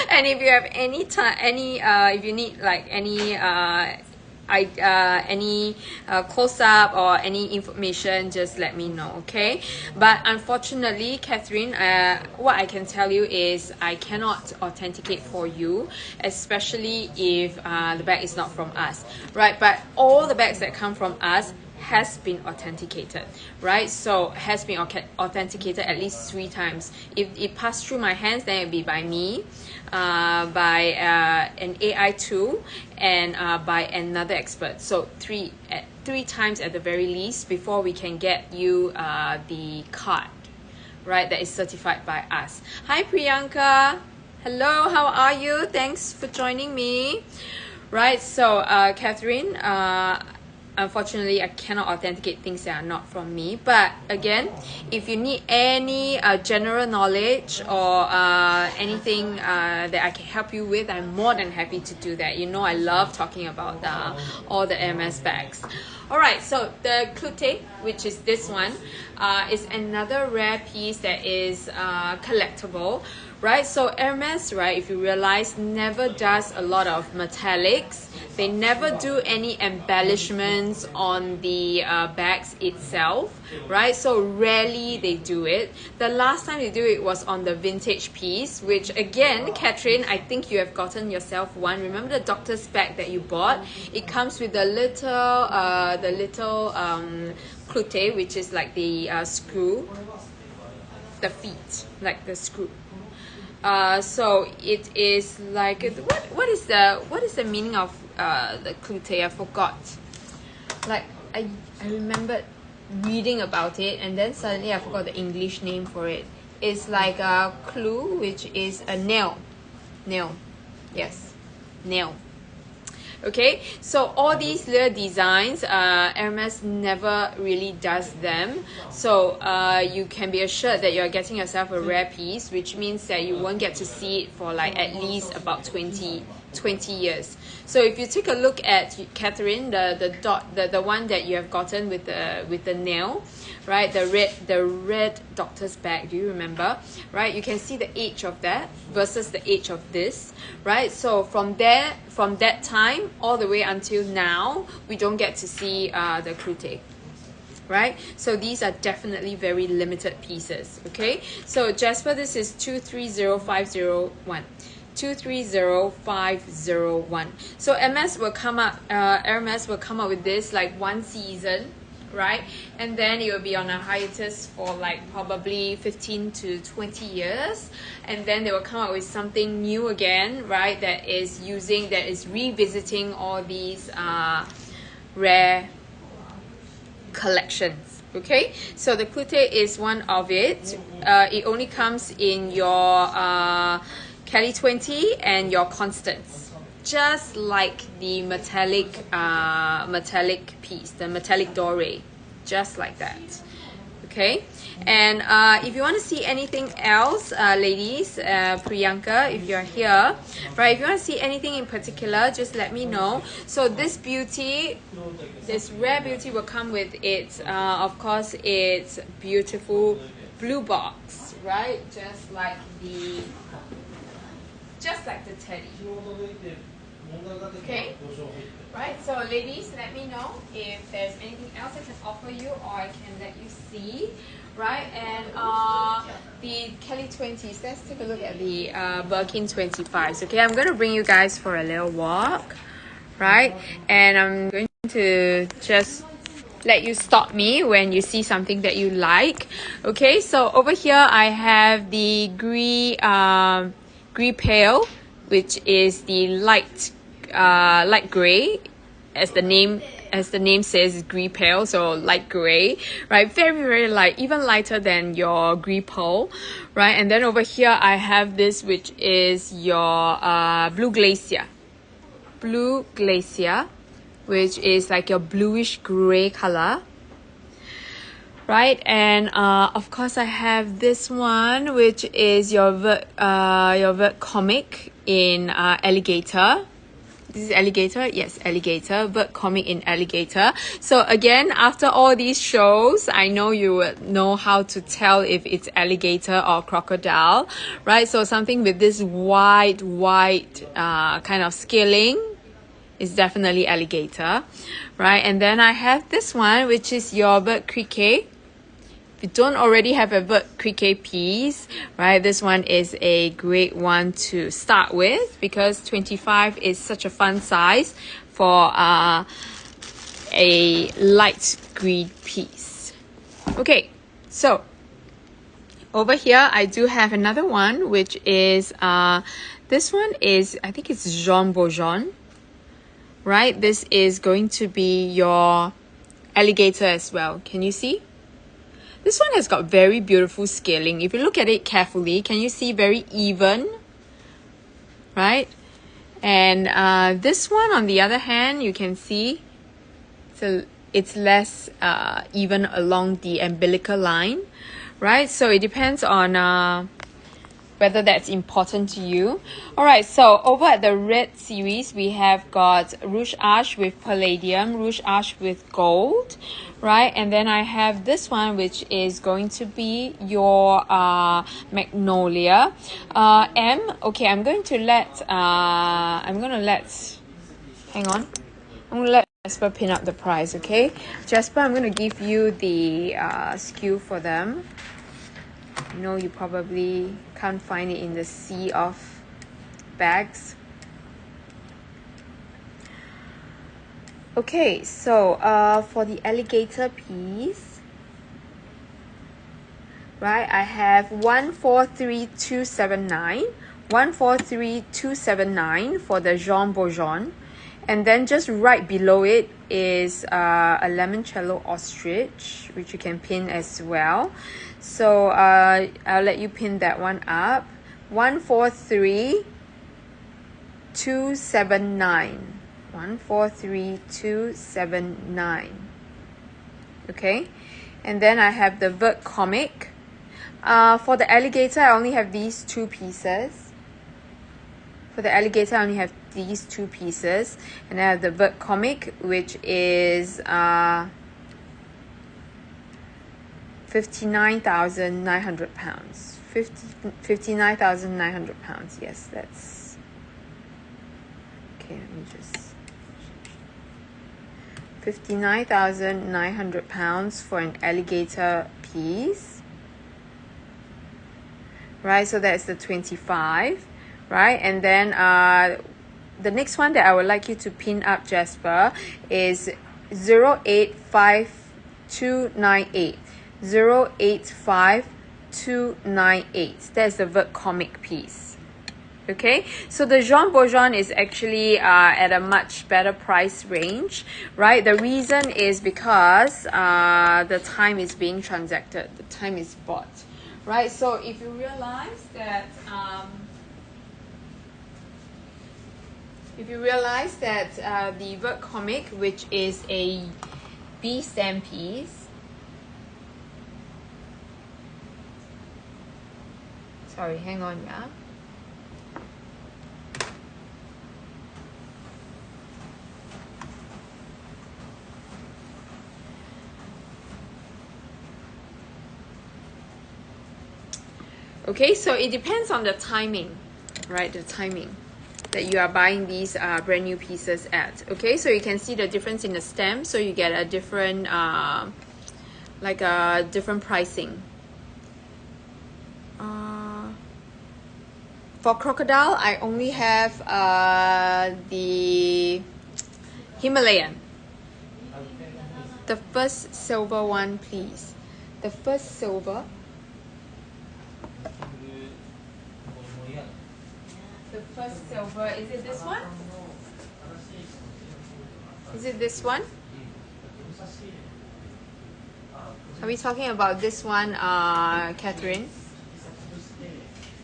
S1: And if you have any time, if you need like any close-up or any information, just let me know, okay? But unfortunately, Catherine, what I can tell you is I cannot authenticate for you, especially if the bag is not from us, right? But all the bags that come from us has been authenticated, right? So has been authenticated at least 3 times. If it passed through my hands, then it'll be by me, by an AI tool, and by another expert. So three times at the very least before we can get you the card, right, that is certified by us. Hi Priyanka, hello, how are you? Thanks for joining me. Right, so Catherine, unfortunately, I cannot authenticate things that are not from me. But again, if you need any general knowledge or anything that I can help you with, I'm more than happy to do that. You know, I love talking about all the Hermes bags. Alright, so the Cloutier, which is this one, is another rare piece that is collectible. Right, so Hermes, right, if you realize, never does a lot of metallics. They never do any embellishments on the bags itself, right? So rarely they do it. The last time they do it was on the vintage piece, which again, Catherine, I think you have gotten yourself one. Remember the doctor's bag that you bought? It comes with the little Cloutier, which is like the screw, the feet, like the screw. So it is like, what is the meaning of the Cloutier? I forgot. Like I remembered reading about it, and then suddenly I forgot the English name for it. It's like a clou, which is a nail. Yes, nail. Okay, so all these little designs, Hermes never really does them. So you can be assured that you're getting yourself a rare piece, which means that you won't get to see it for like at least about 20 years. So if you take a look at Catherine, the one that you have gotten with the nail, right, the red doctor's bag, do you remember? Right, you can see the age of that versus the age of this, right? So from that time all the way until now, we don't get to see the Cloutier, right? So these are definitely very limited pieces. Okay, so Jasper, this is 230501. 230501. So Hermes will come up with this like one season, right? And then it will be on a hiatus for like probably 15 to 20 years, and then they will come up with something new again, right, that is revisiting all these rare collections. Okay, so the Cloutier is one of it. It only comes in your Kelly 20 and your Constance. just like the metallic piece, the metallic doré, just like that. Okay, and if you want to see anything else, ladies, Priyanka, if you're here, right, if you want to see anything in particular, just let me know. So this beauty, this rare beauty will come with its, of course, its beautiful blue box, right, just like the teddy. Okay, right, so ladies, let me know if there's anything else I can offer you or I can let you see, right? And the Kelly 20s, let's take a look at the Birkin 25s. Okay, I'm going to bring you guys for a little walk, right? And I'm going to just let you stop me when you see something that you like. Okay, so over here I have the Gris Pale, which is the light gray, as the name says, Gris Pale, so light gray, right? Very light, even lighter than your Gris Pearl, right? And then over here I have this, which is your Blue Glacier, which is like your bluish gray color, right? And of course I have this one, which is your Vert Comic in alligator. This is alligator, yes, alligator, Vert Comic in alligator. So again, after all these shows, I know you would know how to tell if it's alligator or crocodile, right? So something with this white kind of scaling is definitely alligator, right? And then I have this one, which is your Vert Criquet. If you don't already have a Vert Criquet piece, right, this one is a great one to start with because 25 is such a fun size for a light green piece. Okay, so over here I do have another one, which is this one is, I think it's Jean Bourgeon, right? This is going to be your alligator as well. Can you see? This one has got very beautiful scaling. If you look at it carefully, can you see very even, right? And this one, on the other hand, you can see it's less even along the umbilical line, right? So it depends on whether that's important to you. Alright, so over at the red series, we have got Rouge Ash with palladium, Rouge Ash with gold, right? And then I have this one, which is going to be your magnolia. Okay, I'm going to let Jasper pin up the price, okay? Jasper, I'm going to give you the SKU for them. I know you probably can't find it in the sea of bags. Okay, so for the alligator piece, right, I have 143279 for the Jean Bourgeon, and then just right below it is a limoncello ostrich, which you can pin as well. So I'll let you pin that one up. 143279. 143279. Okay, and then I have the Vert Comic. For the alligator, I only have these two pieces. And I have the Vert Comic, which is 59,900 pounds. 59,900 pounds. Yes, that's okay. Let me just 59,900 pounds for an alligator piece, right? So that's the 25, right? And then the next one that I would like you to pin up, Jasper, is 085298. 085298. That's the Vert Comic piece. Okay, so the Jean Bourgeon is actually at a much better price range, right? The reason is because the time is being transacted, the time is bought, right? So if you realize that if you realize that the Vert Comic, which is a B stem piece, sorry, hang on, yeah. Okay, so it depends on the timing, right? The timing that you are buying these brand new pieces at. Okay, so you can see the difference in the stem, so you get a different, like a different pricing. For crocodile, I only have the Himalayan. The first silver one, please. The first silver. The first silver, is it this one? Is it this one? Are we talking about this one, Catherine?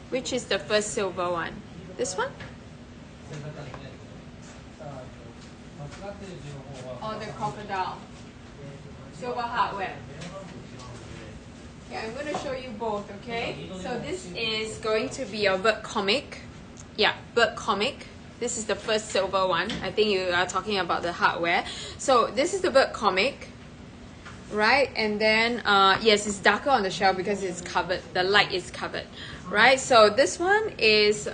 S1: Which is the first silver one? This one? Or the crocodile? Silver hardware. Yeah, I'm going to show you both, okay? So this is going to be a Vert Comic. Yeah, Vert Comic. This is the first silver one. I think you are talking about the hardware. So this is the Vert Comic, right? And then, yes, it's darker on the shelf because it's covered. The light is covered, right? So this one is,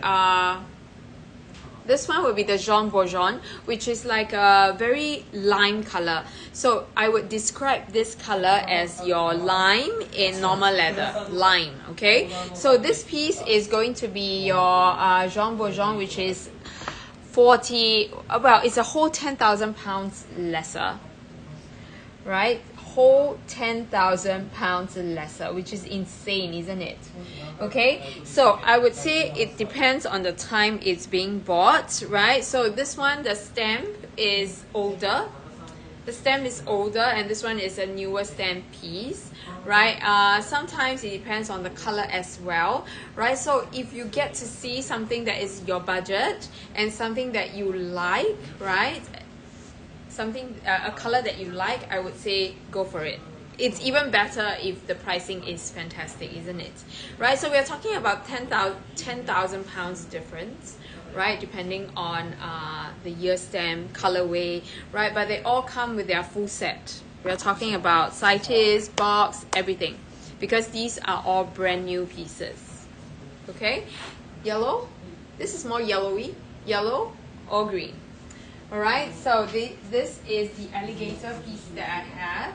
S1: this one will be the Jean Bourgeon, which is like a very lime color. So I would describe this color as your lime in normal leather, lime, okay? So this piece is going to be your Jean Bourgeon, which is 40, well, it's a whole 10,000 pounds lesser, right? Whole 10,000 pounds lesser, which is insane, isn't it? Okay, so I would say it depends on the time it's being bought, right? So this one, the stamp is older. The stamp is older, and this one is a newer stamp piece, right? Sometimes it depends on the color as well, right? So if you get to see something that is your budget and something that you like, right? Something, a color that you like, I would say go for it. It's even better if the pricing is fantastic, isn't it? Right, so we're talking about 10,000 pounds difference, right? Depending on the year stamp, colorway, right? But they all come with their full set. We're talking about cities, box, everything, because these are all brand new pieces. Okay, yellow. This is more yellowy, yellow or green. All right, so this is the alligator piece that I have,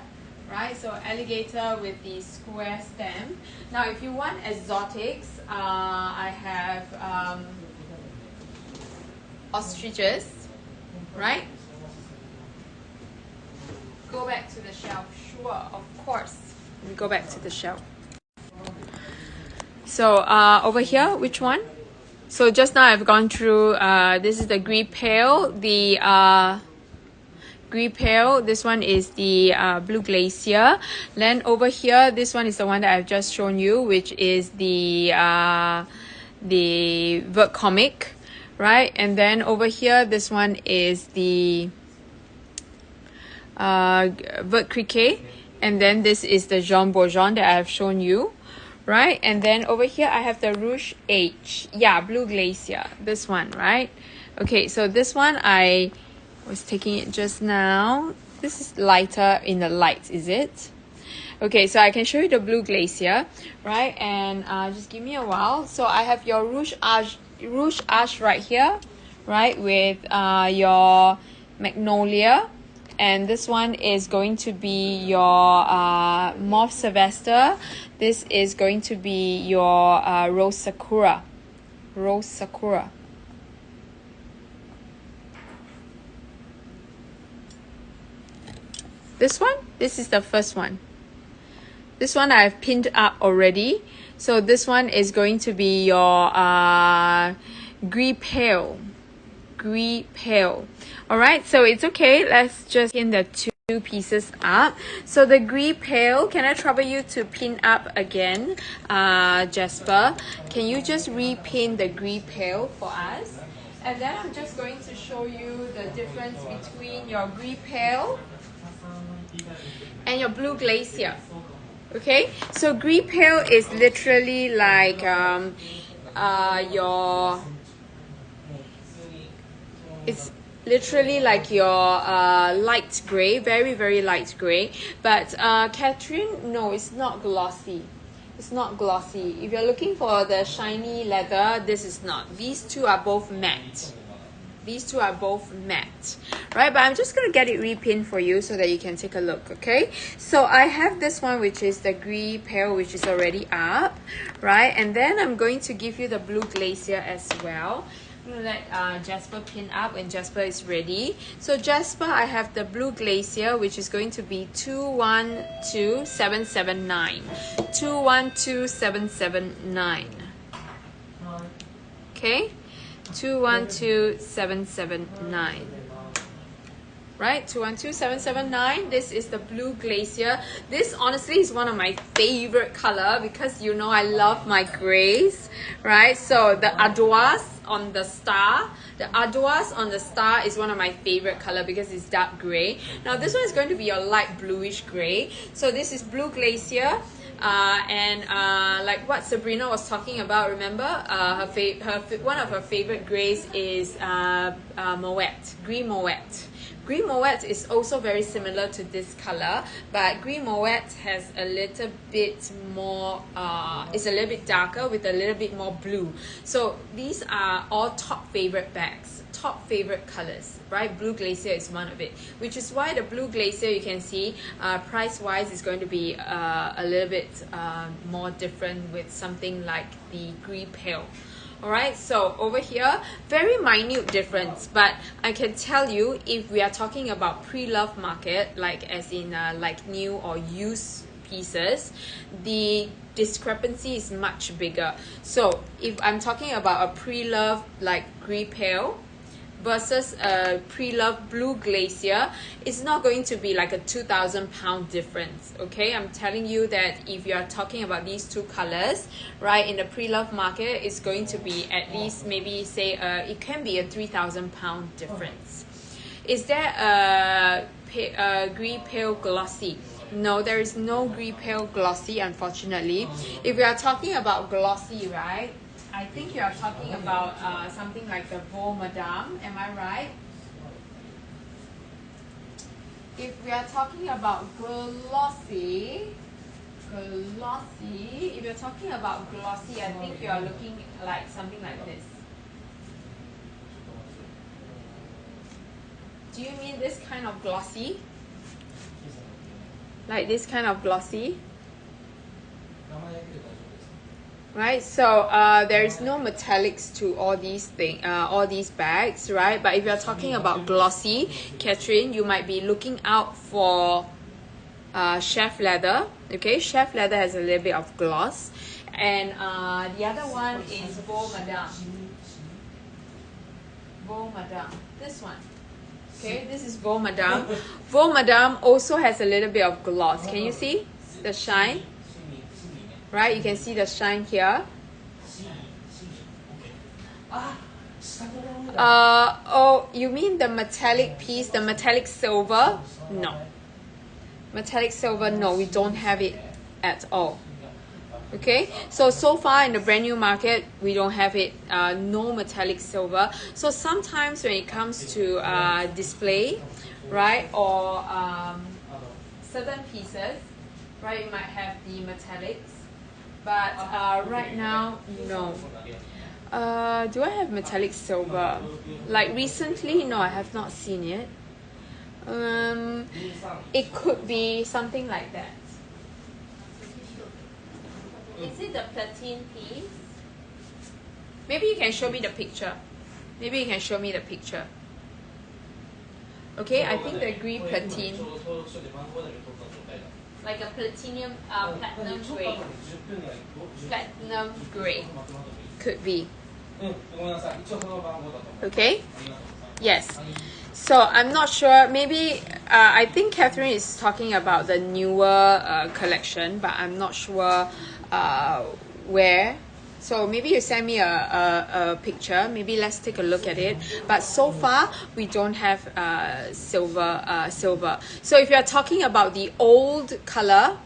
S1: right? So alligator with the square stem. Now, if you want exotics, I have ostriches, right? Go back to the shelf. Sure, of course. Let me go back to the shelf. So over here, which one? So just now I've gone through, this is the Gris Pale, the Gris Pale, this one is the Blue Glacier. Then over here, this one is the one that I've just shown you, which is the Vert Comic, right? And then over here, this one is the Vert Criquet, and then this is the Jean Bourgeon that I have shown you. Right, and then over here I have the Rouge H, yeah, Blue Glacier, this one, right? Okay, so this one I was taking it just now. This is lighter in the light, is it? Okay, so I can show you the Blue Glacier, right? And just give me a while. So I have your Rouge H right here, right, with your Magnolia. And this one is going to be your Mauve Sylvester. This is going to be your Rose Sakura. Rose Sakura. This one? This is the first one. This one I've pinned up already. So this one is going to be your Gris Pale. Gris Pale. Alright, so it's okay. Let's just pin the two pieces up. So the Gris Pale, can I trouble you to pin up again, Jasper? Can you just repin the Gris Pale for us? And then I'm just going to show you the difference between your Gris Pale and your Blue Glacier. Okay, so Gris Pale is literally like it's literally like your light gray, very, very light gray. But Catherine, no, it's not glossy. It's not glossy. If you're looking for the shiny leather, this is not. These two are both matte. These two are both matte, right? But I'm just going to get it repinned for you so that you can take a look, okay? So I have this one, which is the Gris Pale, which is already up, right? And then I'm going to give you the Blue Glacier as well. I'm going to let Jasper pin up when Jasper is ready. So Jasper, I have the Blue Glacier, which is going to be 212779. 212779. Okay? 212779. Right, 212779. This is the Blue Glacier. This honestly is one of my favorite color because you know I love my grays, right? So the Ardoise on the star, is one of my favorite color because it's dark gray. Now this one is going to be your light bluish gray. So this is Blue Glacier. Like what Sabrina was talking about, remember, one of her favorite grays is Moet, Gris Moet. Gris Moet is also very similar to this color, but Gris Moet has a little bit more, it's a little bit darker with a little bit more blue. So these are all top favorite bags, top favorite colors, right? Blue Glacier is one of it, which is why the Blue Glacier, you can see, price wise is going to be a little bit more different with something like the Gris Pale. Alright, so over here, very minute difference, but I can tell you if we are talking about pre-love market, like as in like new or used pieces, the discrepancy is much bigger. So if I'm talking about a pre-love like Gris Pale versus a pre-love Blue Glacier, it's not going to be like a 2,000 pound difference, okay? I'm telling you that if you are talking about these two colors, right, in the pre-love market, it's going to be at least maybe say it can be a 3,000 pound difference. Is there a Gris Pale glossy? No, there is no Gris Pale glossy, unfortunately. If we are talking about glossy, right, I think you are talking about something like the Beau Madame, am I right? If we are talking about glossy, if you're talking about glossy, I think you are looking like something like this. Do you mean this kind of glossy? Like this kind of glossy? Right, so there is no metallics to all these bags, right? But if you're talking about glossy, Catherine, you might be looking out for Chef Leather. Okay, Chef Leather has a little bit of gloss, and the other one is Beau Madame. Beau Madame, this one. Okay, this is Beau Madame. Beau Madame also has a little bit of gloss. Can you see the shine? Right, you can see the shine here. Oh, you mean the metallic piece, the metallic silver? No. Metallic silver, no, we don't have it at all. Okay, so far in the brand new market, we don't have it, no metallic silver. So sometimes when it comes to display, right, or certain pieces, right, you might have the metallics. But right now, no. Do I have metallic silver? Like recently, no, I have not seen it. It could be something like that. Is it the platine piece? Maybe you can show me the picture. Maybe you can show me the picture. Okay, I think the Gris platine. Like a platinum, platinum gray. Platinum gray. Could be. Okay? Yes. So I'm not sure. Maybe, I think Catherine is talking about the newer collection, but I'm not sure where So maybe you send me a picture. Maybe let's take a look at it. But so far, we don't have silver. So if you're talking about the old color,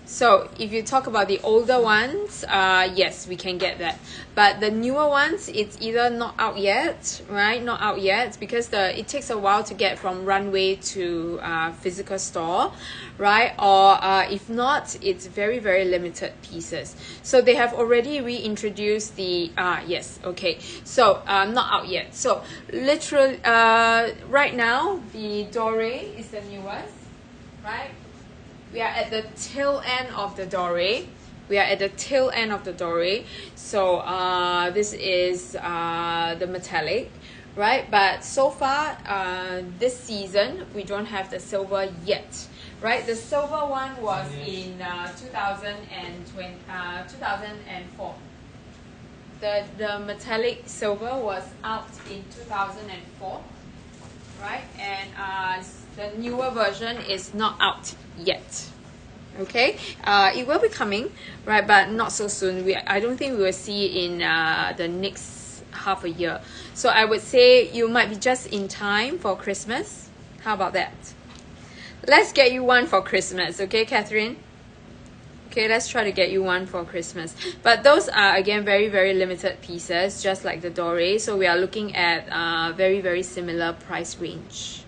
S1: so if you talk about the older ones, yes, we can get that. But the newer ones, it's either not out yet, right? Not out yet, because it takes a while to get from runway to physical store, right? Or if not, it's very, very limited pieces. So they have already reintroduced the, yes, okay. So not out yet. So literally, right now, the Doré is the newest, right? We are at the tail end of the Doré. So this is the metallic, right? But so far, this season, we don't have the silver yet, right? The silver one was in 2004. The metallic silver was out in 2004, right? And the newer version is not out yet. Okay, it will be coming, right? But not so soon. I don't think we will see in the next half a year. So I would say you might be just in time for Christmas. How about that? Let's get you one for Christmas, okay, Catherine? Okay, let's try to get you one for Christmas. But those are, again, very, very limited pieces, just like the Doré. So we are looking at very, very similar price range.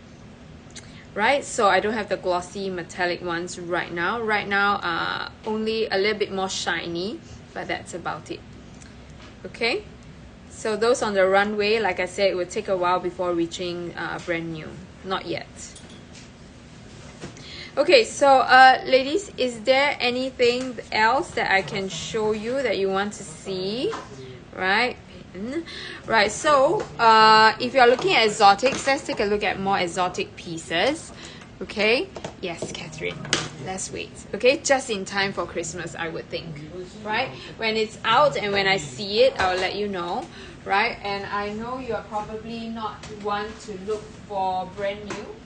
S1: Right, so I don't have the glossy metallic ones right now. Right now, only a little bit more shiny, but that's about it. Okay, so those on the runway, like I said, it will take a while before reaching brand new. Not yet. Okay, so ladies, is there anything else that I can show you that you want to see? Right. Right, so if you're looking at exotics, let's take a look at more exotic pieces. Okay, yes, Catherine, let's wait. Okay, just in time for Christmas, I would think, right? When it's out and when I see it, I'll let you know, right? And I know you're probably not one to look for brand new.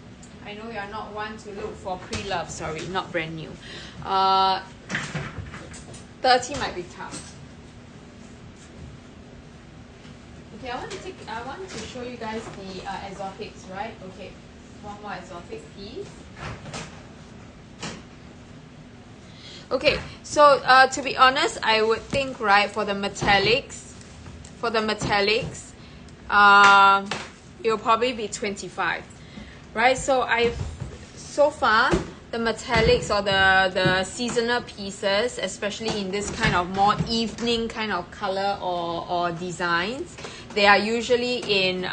S1: I know you're not one to look for pre-love, sorry, not brand new. 30 might be tough. Okay, I want to show you guys the exotics, right? Okay, one more exotic piece. Okay, so to be honest, I would think, right, for the metallics, it'll probably be 25, right? So so far, the metallics or the seasonal pieces, especially in this kind of more evening kind of color or designs, they are usually in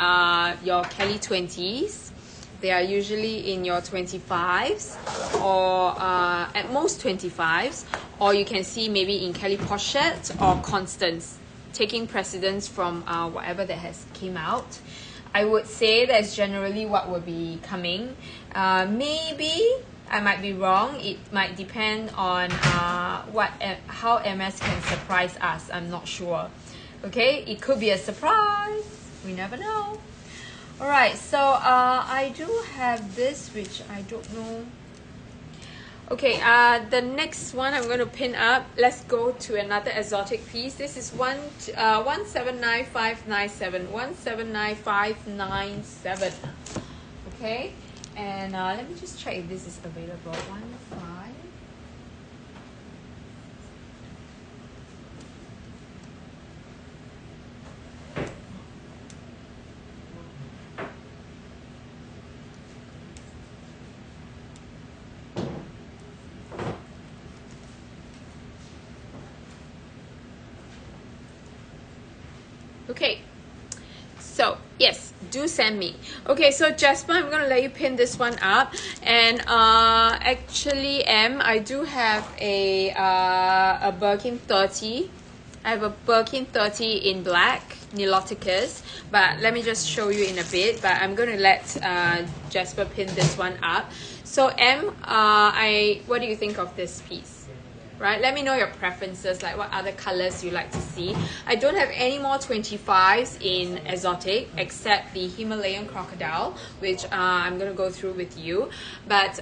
S1: your Kelly 20s. They are usually in your 25s or at most 25s, or you can see maybe in Kelly Pochette or Constance, taking precedence from whatever that has came out. I would say that's generally what will be coming. Maybe I might be wrong. It might depend on how MS can surprise us. I'm not sure. Okay, it could be a surprise. We never know. All right, so I do have this, which I don't know. Okay, the next one I'm going to pin up. Let's go to another exotic piece. This is 179597. 179597. Okay, and let me just check if this is available. 15. Okay, so yes, do send me. Okay, so Jasper, I'm gonna let you pin this one up. And actually, I do have a Birkin 30. I have a Birkin 30 in black, Niloticus, but let me just show you in a bit. But I'm gonna let Jasper pin this one up. So what do you think of this piece? Right, let me know your preferences, like what other colors you like to see. I don't have any more 25s in exotic except the Himalayan crocodile, which I'm gonna go through with you. But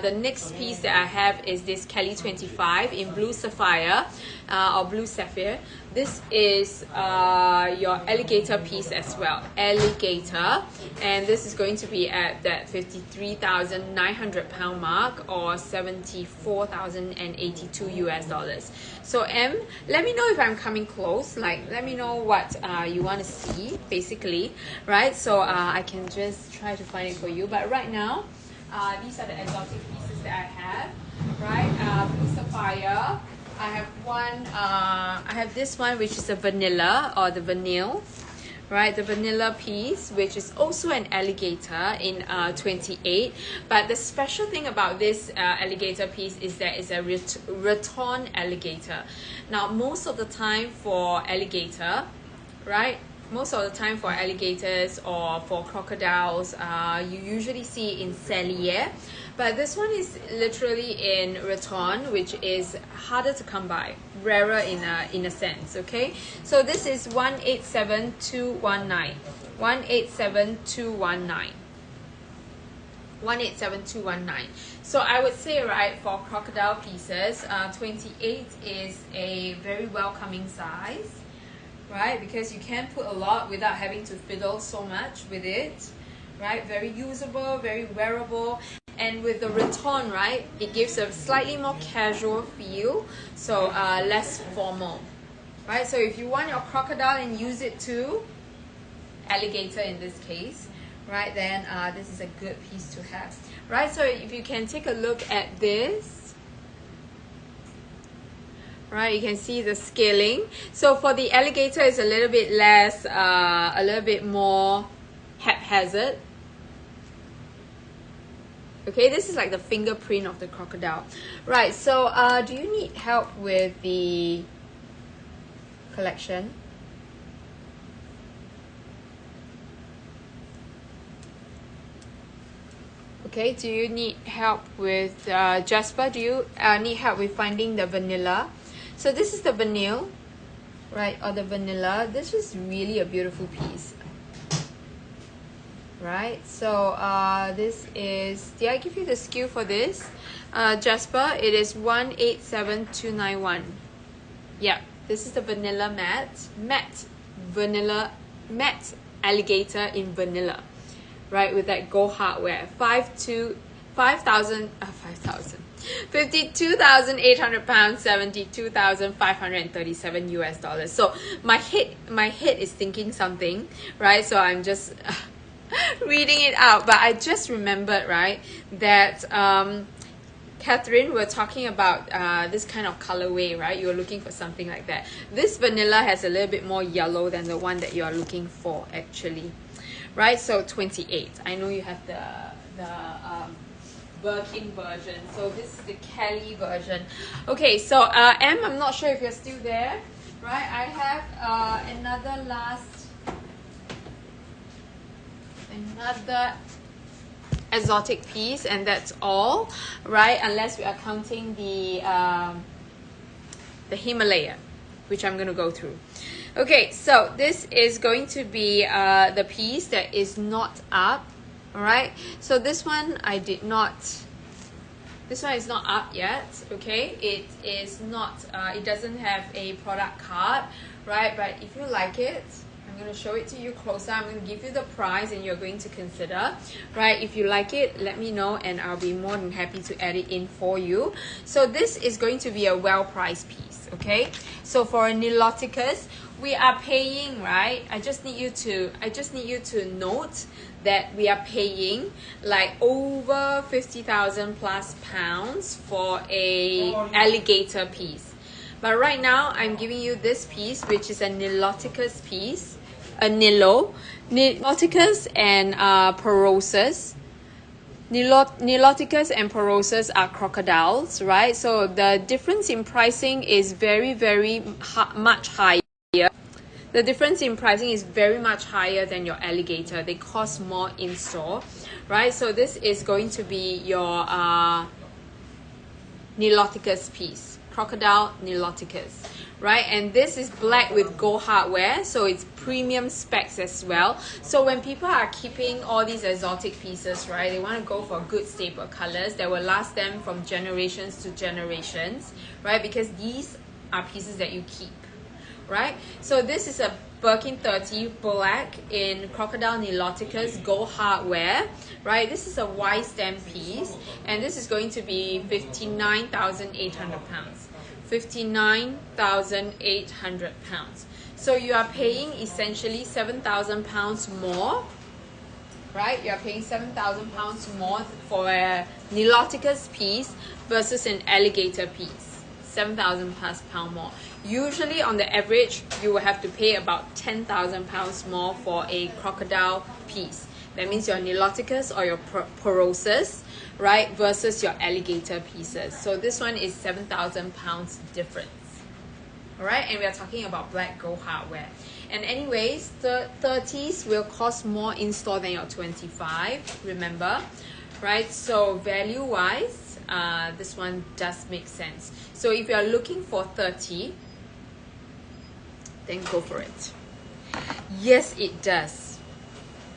S1: the next piece that I have is this Kelly 25 in blue sapphire or blue sapphire. this is your alligator piece as well, alligator, and this is going to be at that 53,900 pound mark, or 74,082 US dollars. So M, let me know if I'm coming close, like let me know what you want to see basically, right? So I can just try to find it for you, but right now these are the exotic pieces that I have, right? Blue sapphire. I have one. I have this one, which is a vanilla, or the vanille, right? The vanilla piece, which is also an alligator in 28. But the special thing about this alligator piece is that it's a raton alligator. Now, most of the time for alligator, right? Most of the time for alligators or for crocodiles, you usually see in Salier, but this one is literally in raton, which is harder to come by, rarer in a sense. Okay, so this is 187219, 187219. 187219. So I would say, right, for crocodile pieces, 28 is a very welcoming size, right? Because you can put a lot without having to fiddle so much with it, right? Very usable, very wearable. And with the raton, right, it gives a slightly more casual feel, so less formal, right? So if you want your crocodile and use it too, alligator in this case, right, then this is a good piece to have, right? So if you can take a look at this, right, you can see the scaling. So for the alligator, it's a little bit less, a little bit more haphazard. Okay, this is like the fingerprint of the crocodile. Right, so do you need help with the collection? Okay, do you need help with, Jasper, do you need help with finding the vanilla? So this is the vanille, right, or the vanilla. This is really a beautiful piece. Right, so this is, did I give you the SKU for this? Jasper, it is 187291. Yeah, this is the vanilla matte vanilla, matte alligator in vanilla, right, with that gold hardware. 52,800 pounds, 72,537 US dollars. So my head is thinking something, right? So I'm just reading it out, but I just remembered, right, that Catherine, we're talking about this kind of colorway, right? You're looking for something like that. This vanilla has a little bit more yellow than the one that you are looking for, actually, right? So 28. I know you have the Birkin version, so this is the Kelly version. Okay, so M, I'm not sure if you're still there, right? I have another exotic piece, and that's all, right? Unless we are counting the Himalaya, which I'm going to go through. Okay, so this is going to be the piece that is not up. All right, so this one is not up yet. Okay, it is not, it doesn't have a product card, right? But if you like it, I'm going to show it to you closer. I'm going to give you the price and you're going to consider, right? If you like it, let me know and I'll be more than happy to add it in for you. So this is going to be a well-priced piece, okay? So for a Niloticus, we are paying, right? I just need you to note that we are paying like over 50,000 plus pounds for a alligator piece. But right now, I'm giving you this piece, which is a Niloticus piece, a Niloticus and Porosus. Niloticus and Porosus are crocodiles, right? So the difference in pricing is very, very much higher. The difference in pricing is very much higher than your alligator. They cost more in store, right? So this is going to be your Niloticus piece, crocodile Niloticus, right? And this is black with gold hardware, so it's premium specs as well. So when people are keeping all these exotic pieces, right, they want to go for good staple colors that will last them from generations to generations, right? Because these are pieces that you keep, right? So this is a Birkin 30 black in Crocodile Niloticus Gold Hardware, right? This is a Y stem piece, and this is going to be 59,800 pounds. 59,800 pounds. So you are paying essentially 7,000 pounds more, right? You are paying 7,000 pounds more for a Niloticus piece versus an alligator piece. 7,000 pounds more. Usually on the average, you will have to pay about 10,000 pounds more for a crocodile piece. That means your Niloticus or your Porosus, right, versus your alligator pieces. So this one is 7,000 pounds difference. All right, and we are talking about black gold hardware. And anyways, the 30s will cost more in store than your 25, remember, right? So value wise, this one does make sense. So if you are looking for 30, then go for it. Yes, it does.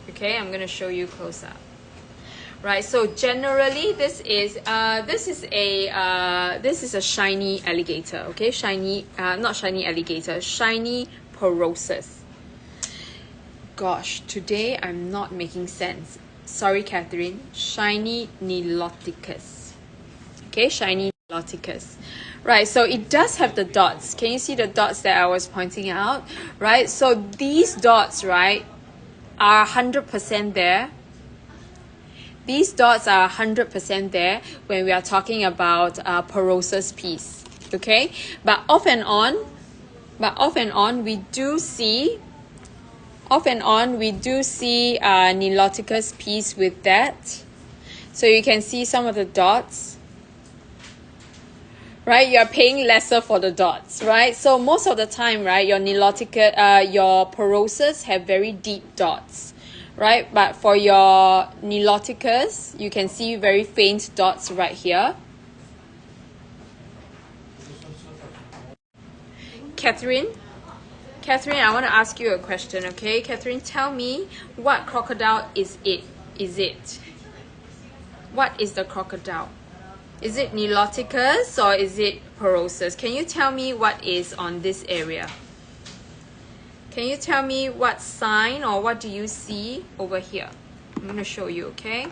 S1: Okay, I'm going to show you close up. Right, so generally this is a shiny alligator, okay? Shiny, not shiny alligator, shiny Porosus. Gosh, today I'm not making sense. Sorry, Catherine. Shiny Niloticus. Okay, shiny Niloticus. Right, so it does have the dots. Can you see the dots that I was pointing out? Right, so these dots, right, are 100% there. These dots are 100% there when we are talking about Porosus piece, okay? But off and on, we do see Niloticus piece with that. So you can see some of the dots, right? You are paying lesser for the dots, right? So most of the time, right, your Niloticus, your Porosus have very deep dots, right? But for your Niloticus, you can see very faint dots right here. Catherine, I want to ask you a question, okay? Catherine, tell me, what crocodile is it? What is the crocodile? Is it Niloticus or is it Porosus? Can you tell me what is on this area? Can you tell me what sign or what do you see over here? I'm going to show you, okay?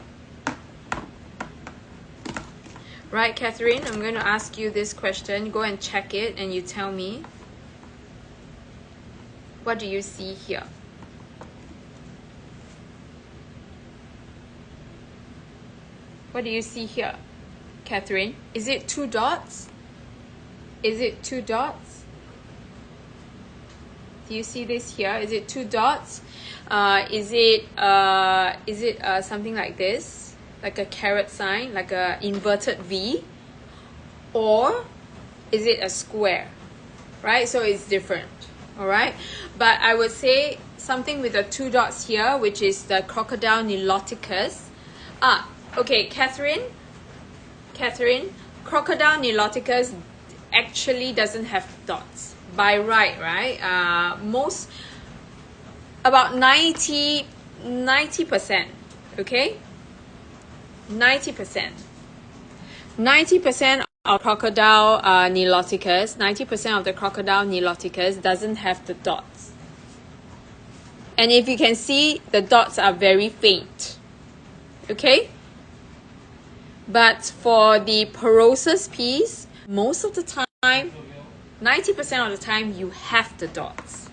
S1: Right, Catherine, I'm going to ask you this question. Go and check it and you tell me. What do you see here? What do you see here, Catherine? Is it 2 dots? Is it 2 dots? Do you see this here? Is it 2 dots? Is it something like this, like a caret sign, like a inverted V, or is it a square? Right, so it's different. All right, but I would say something with the 2 dots here, which is the Crocodile Niloticus. Okay, Catherine, Crocodile Niloticus actually doesn't have dots by right? About 90%, okay? 90% of Crocodile Niloticus, 90% of the Crocodile Niloticus doesn't have the dots. And if you can see, the dots are very faint, okay? But for the Porosus piece, most of the time, 90% of the time, you have the dots,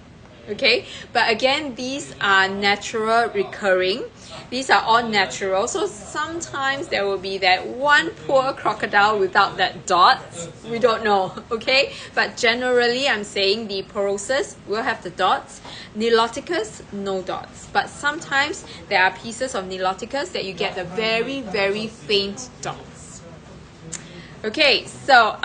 S1: okay? But again, these are natural recurring. These are all natural. So sometimes there will be that one poor crocodile without that dots. We don't know, okay? But generally, I'm saying the Porosus will have the dots. Niloticus, no dots. But sometimes there are pieces of Niloticus that you get the very, very faint dots. Okay, so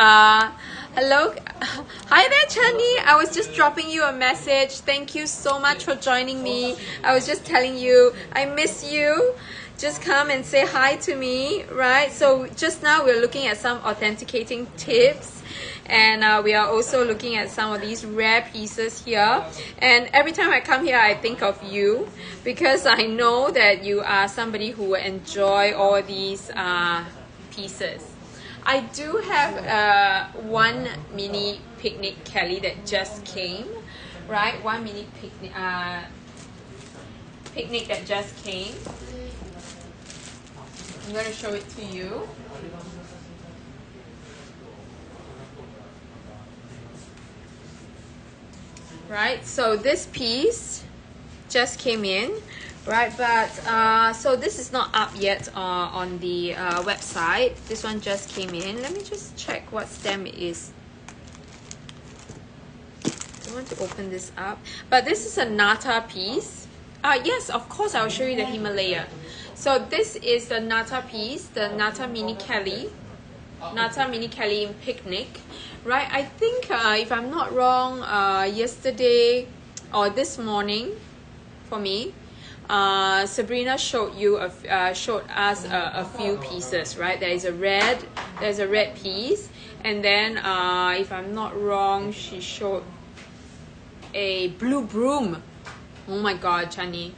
S1: hello, hi there, Chani. I was just dropping you a message. Thank you so much for joining me. I was just telling you I miss you. Just come and say hi to me, right? So just now we're looking at some authenticating tips, and we are also looking at some of these rare pieces here. And every time I come here, I think of you because I know that you are somebody who will enjoy all these pieces. I do have one mini picnic Kelly that just came. right? One mini picnic, picnic that just came. I'm going to show it to you. Right, so this piece just came in, right? But so this is not up yet on the website. This one just came in. Let me just check what stem it is. I want to open this up, but this is a Nata piece. Yes, of course, I'll show you the Himalaya. So this is the Nata piece, the Nata Mini Kelly. Nata Mini Kelly in Picnic, right? I think if I'm not wrong, yesterday or this morning, for me, Sabrina showed us a few pieces, right? There's a red piece, and then if I'm not wrong, she showed a blue broom. Oh my God, Chani,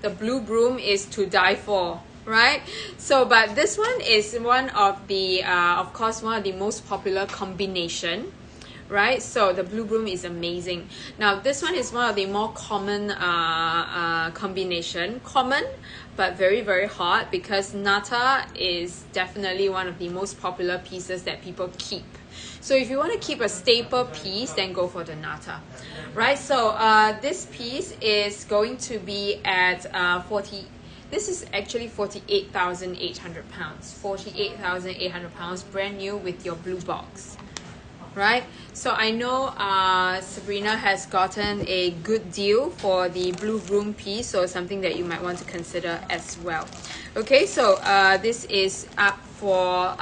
S1: the blue broom is to die for. Right, so but this one is one of the of course one of the most popular combination, right? So the blue broom is amazing. Now this one is one of the more common combination, but very, very hot, because Nata is definitely one of the most popular pieces that people keep. So if you want to keep a staple piece, then go for the Nata, right? So this piece is going to be at this is actually 48,800 pounds. 48,800 pounds, brand new with your blue box, right? So I know Sabrina has gotten a good deal for the blue broom piece, so something that you might want to consider as well. Okay, so this is up for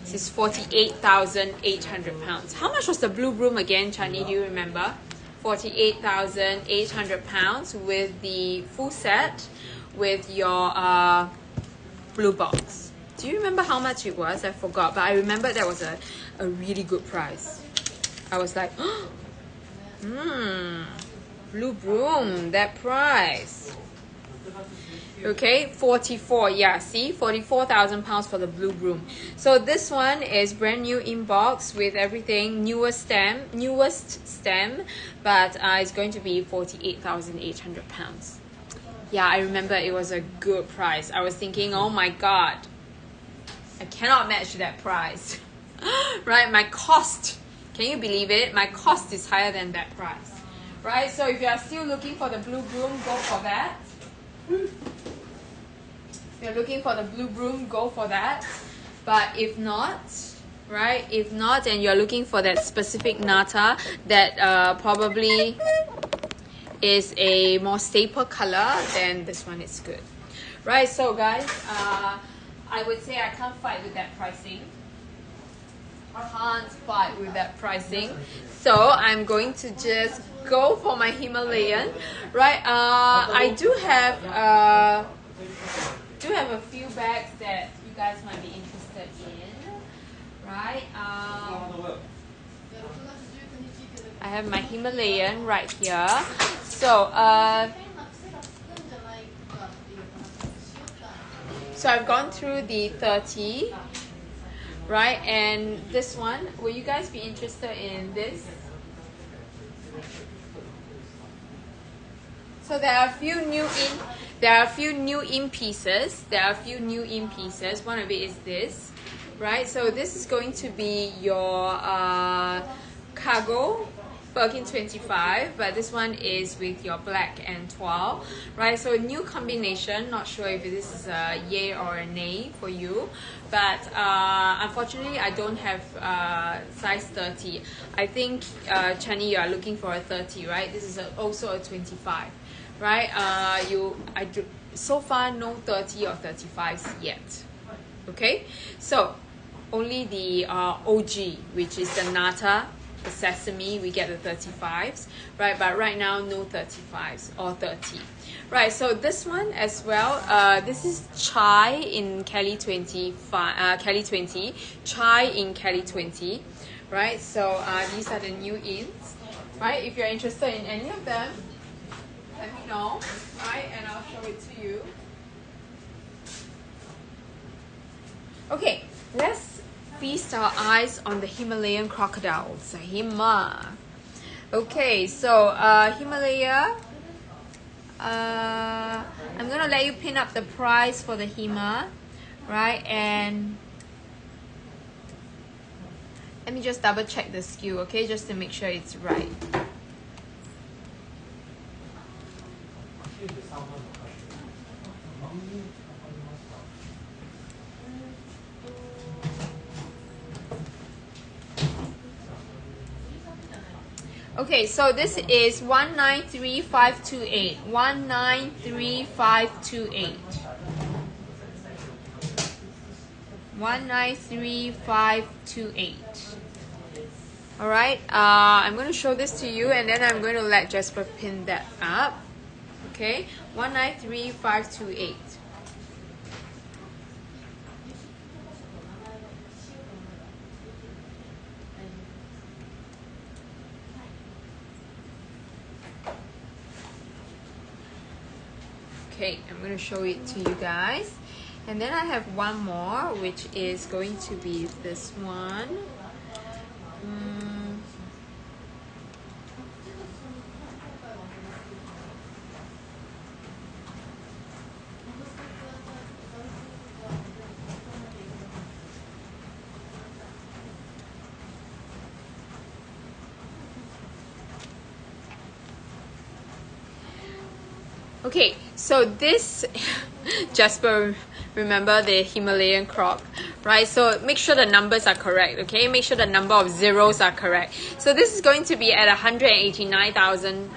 S1: this is 48,800 pounds. How much was the blue broom again, Chani? Do you remember? 48,800 pounds with the full set with your blue box. Do you remember how much it was? I forgot, but I remember that was a really good price. I was like, blue broom, that price. Okay, 44, yeah, see, 44,000 pounds for the blue broom. So this one is brand new in box with everything, newest stem, but it's going to be 48,800 pounds. Yeah, I remember it was a good price. I was thinking, oh my God, I cannot match that price. Right, my cost, can you believe it? My cost is higher than that price. Right, so if you are still looking for the blue broom, go for that. If you're looking for the blue broom, go for that. But if not, right, if not, and you're looking for that specific Nata that probably is a more staple color, then this one is good. Right, so guys, I would say I can't fight with that pricing. I can't fight with that pricing. So I'm going to just go for my Himalayan. Right, I do have a few bags that you guys might be interested in. Right, I have my Himalayan right here. So so I've gone through the 30, right? And this one, will you guys be interested in this? So there are a few new in pieces. One of it is this, right? So this is going to be your cargo Birkin 25, but this one is with your black and 12, right? So new combination. Not sure if this is a yay or a nay for you, but unfortunately I don't have size 30. I think Chani, you are looking for a 30, right? This is also a 25, right? So far no 30 or 35s yet. Okay, so only the OG, which is the Nata, the sesame, we get the 35s, right? But right now no 35s or 30, right? So this one as well, this is Chai in Kelly 20, Chai in Kelly 20, right? So these are the new ins, right? If you're interested in any of them, let me know, right? And I'll show it to you. Okay, let's feast our eyes on the Himalayan crocodiles. Hima. Okay, so Himalaya. I'm gonna let you pin up the price for the Hima, right? And let me just double check the SKU, okay? Just to make sure it's right. Okay, so this is 193,528. 193,528. 193,528. All right. I'm going to show this to you, and then I'm going to let Jasper pin that up. Okay, 193,528. Okay, I'm going to show it to you guys. And then I have one more, which is going to be this one. Okay, so this, Jasper, remember the Himalayan croc, right? So make sure the numbers are correct, okay? Make sure the number of zeros are correct. So this is going to be at 189,000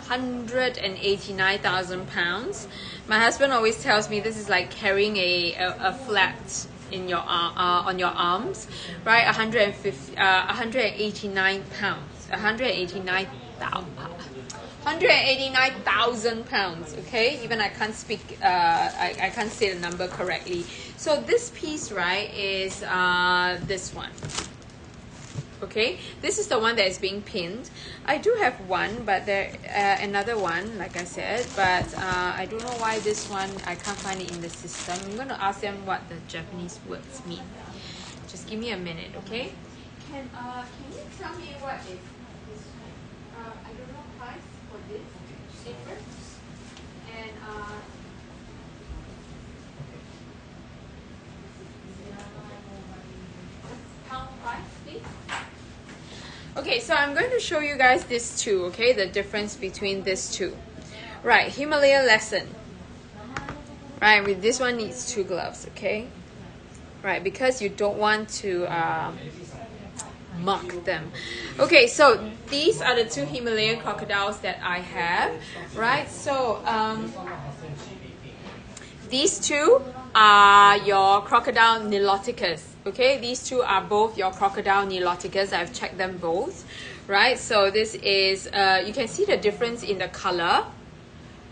S1: pounds. My husband always tells me this is like carrying a flat in your on your arms, right? 189 pounds, 189,000 pounds. Okay, even I can't speak, I can't say the number correctly. So this piece, right, is this one. Okay, this is the one that is being pinned. I do have one, but there another one, like I said, but I don't know why this one, I can't find it in the system. I'm going to ask them what the Japanese words mean. Just give me a minute, okay? Can you tell me what is this? I don't know price for this paper. And pound price, please. Okay, so I'm going to show you guys this two, okay? The difference between these two. Right, Himalaya lesson. Right, with this one needs 2 gloves, okay? Right, because you don't want to mark them. Okay, so these are the 2 Himalayan crocodiles that I have, right? So these 2 are your crocodile Niloticus. Okay, these 2 are both your crocodile Niloticus. I've checked them both, right? So this is, you can see the difference in the color,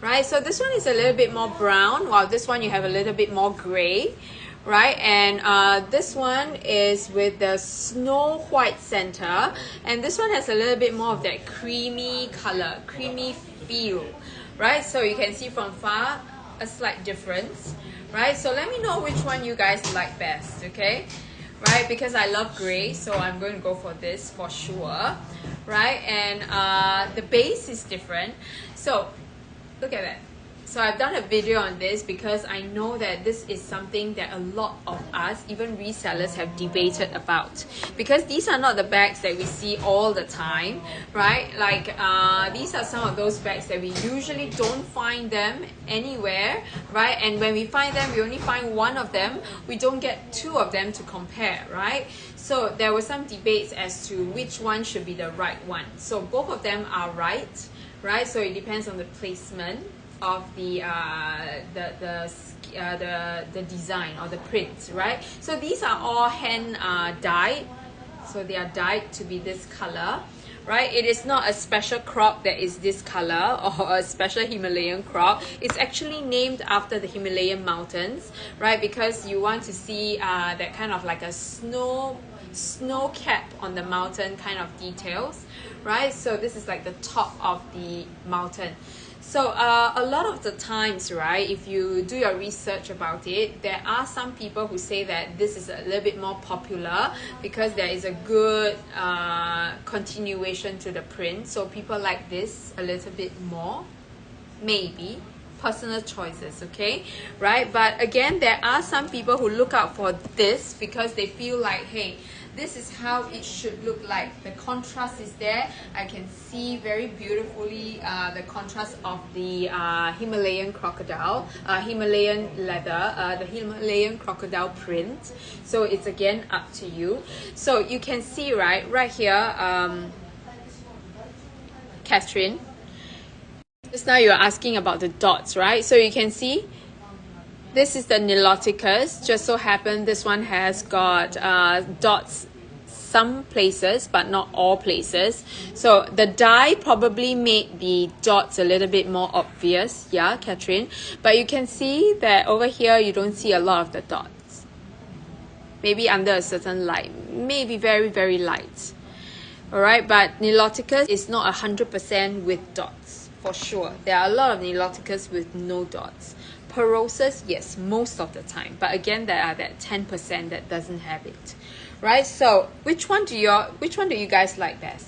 S1: right? So this one is a little bit more brown, while this one you have a little bit more gray, right? And this one is with the snow white center, and this one has a little bit more of that creamy color, creamy feel, right? So you can see from far a slight difference, right? So let me know which one you guys like best, okay? Right, because I love gray, so I'm going to go for this for sure, right? And the base is different. So look at that. So I've done a video on this because I know that this is something that a lot of us, even resellers, have debated about. Because these are not the bags that we see all the time, right? Like these are some of those bags that we usually don't find them anywhere, right? And when we find them, we only find one of them. We don't get 2 of them to compare, right? So there were some debates as to which one should be the right one. So both of them are right, right? So it depends on the placement of the design or the print, right? So these are all hand dyed, so they are dyed to be this color, right? It is not a special croc that is this color or a special Himalayan croc. It's actually named after the Himalayan mountains, right? Because you want to see that kind of like a snow cap on the mountain kind of details, right? So this is like the top of the mountain. So a lot of the times, right, if you do your research about it, there are some people who say that this is a little bit more popular because there is a good continuation to the print. So people like this a little bit more, maybe. Personal choices, okay, right? But again, there are some people who look out for this because they feel like, hey, this is how it should look like. The contrast is there. I can see very beautifully the contrast of the Himalayan crocodile, Himalayan leather, the Himalayan crocodile print. So it's again up to you. So you can see right here, Catherine, just now you are asking about the dots, right? So you can see this is the Niloticus. Just so happen this one has got dots some places, but not all places. So the dye probably made the dots a little bit more obvious, yeah, Catherine? But you can see that over here, you don't see a lot of the dots. Maybe under a certain light, maybe very, very light. All right, but Niloticus is not 100% with dots, for sure. There are a lot of Niloticus with no dots. Perosus, yes, most of the time. But again, there are that 10% that doesn't have it. Right? So which one do you guys like best?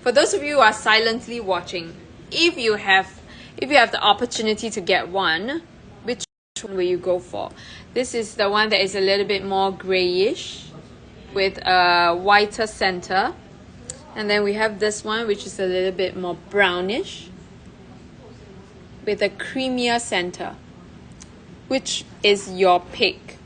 S1: For those of you who are silently watching, if you have the opportunity to get one, which one will you go for? This is the one that is a little bit more grayish with a whiter center. And then we have this one, which is a little bit more brownish with a creamier center. Which is your pick?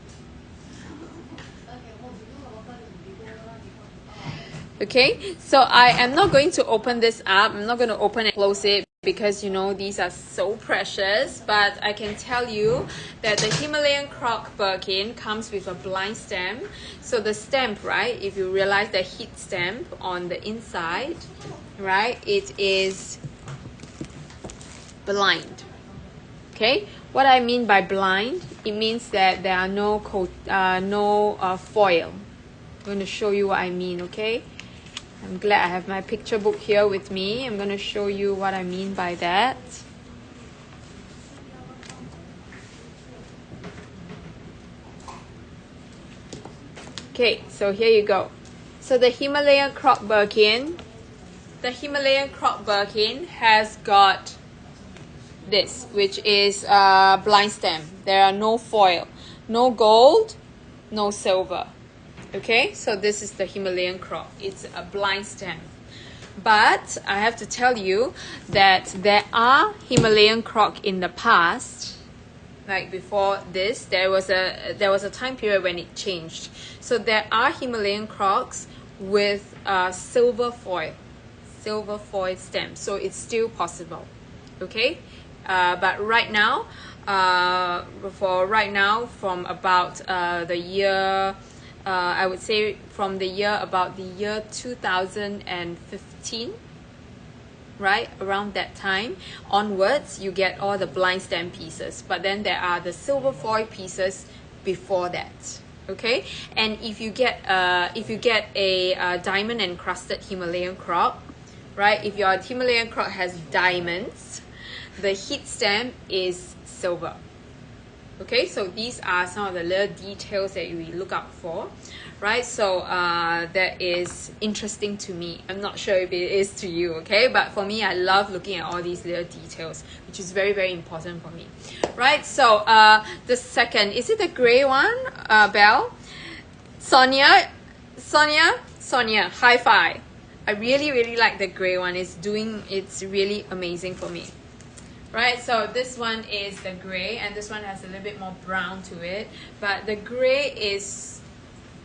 S1: Okay, so I am not going to open this up. I'm not going to open and close it because, you know, these are so precious. But I can tell you that the Himalayan Croc Birkin comes with a blind stamp. So the stamp, right, if you realize the heat stamp on the inside, right, it is blind. Okay, what I mean by blind, it means that there are no foil. I'm going to show you what I mean, okay? I'm glad I have my picture book here with me. I'm going to show you what I mean by that. Okay, so here you go. So the Himalayan Croc Birkin, has got this, which is blind stamp. There are no foil, no gold, no silver. Okay, so this is the Himalayan Croc. It's a blind stamp. But I have to tell you that there are Himalayan Croc in the past. Like before this, there was a time period when it changed. So there are Himalayan Crocs with silver foil stamp. So it's still possible. Okay, but right now, from about the year, I would say from the year about the year 2015, right, around that time onwards, you get all the blind stamp pieces. But then there are the silver foil pieces before that. Okay, and if you get a diamond encrusted Himalayan Croc, right, if your Himalayan Croc has diamonds, the heat stamp is silver. Okay, so these are some of the little details that we look out for, right? So that is interesting to me. I'm not sure if it is to you, okay? But for me, I love looking at all these little details, which is very, very important for me, right? So the second, is it the gray one, Belle? Sonia, high five. I really, really like the gray one. It's really amazing for me. Right, so this one is the gray, and this one has a little bit more brown to it. But the gray is,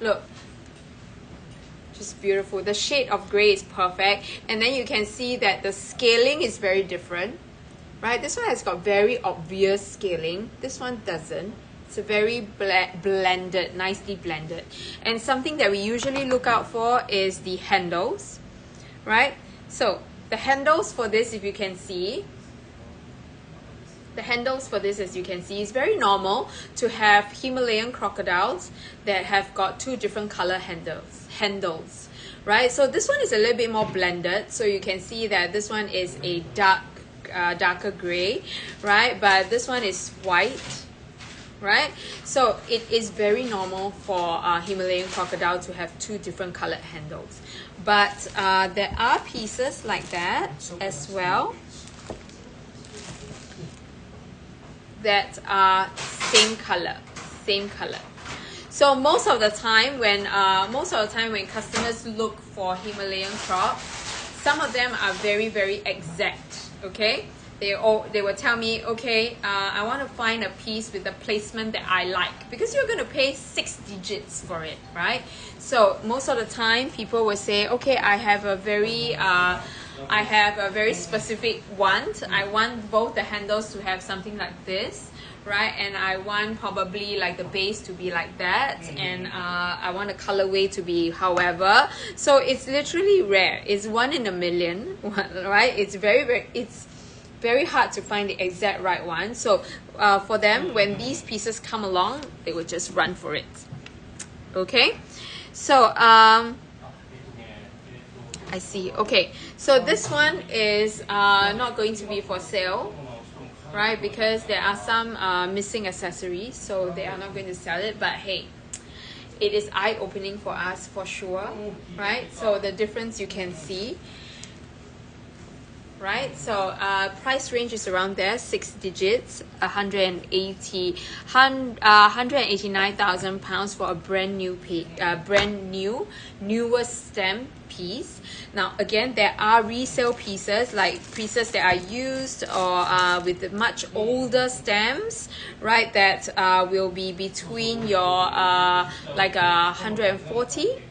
S1: look, just beautiful. The shade of gray is perfect. And then you can see that the scaling is very different. Right, this one has got very obvious scaling. This one doesn't. It's a very blended, nicely blended. And something that we usually look out for is the handles. Right, so the handles for this, if you can see, the handles for this, as you can see, is very normal to have Himalayan crocodiles that have got two different color handles, right? So this one is a little bit more blended, so you can see that this one is a darker gray, right? But this one is white, right? So it is very normal for Himalayan crocodile to have two different colored handles, but there are pieces like that as well that are same color. So most of the time when customers look for Himalayan croc, some of them are very, very exact. Okay, they will tell me, okay, I want to find a piece with the placement that I like, because you're going to pay 6 digits for it, right? So most of the time people will say, okay, I have a very specific want. I want both the handles to have something like this, right? And I want probably like the base to be like that, and I want a colorway to be however. So it's literally rare. It's 1 in a million, right? It's very hard to find the exact right one. So for them, when these pieces come along, they will just run for it. Okay, so I see. Okay, so this one is not going to be for sale, right? Because there are some missing accessories, so they are not going to sell it. But hey, it is eye-opening for us for sure, right? So the difference you can see, right? So price range is around there, 6 digits, 189,000 pounds for a newer stem piece. Now again, there are resale pieces, like pieces that are used or with much older stems, right? That will be between your like 140.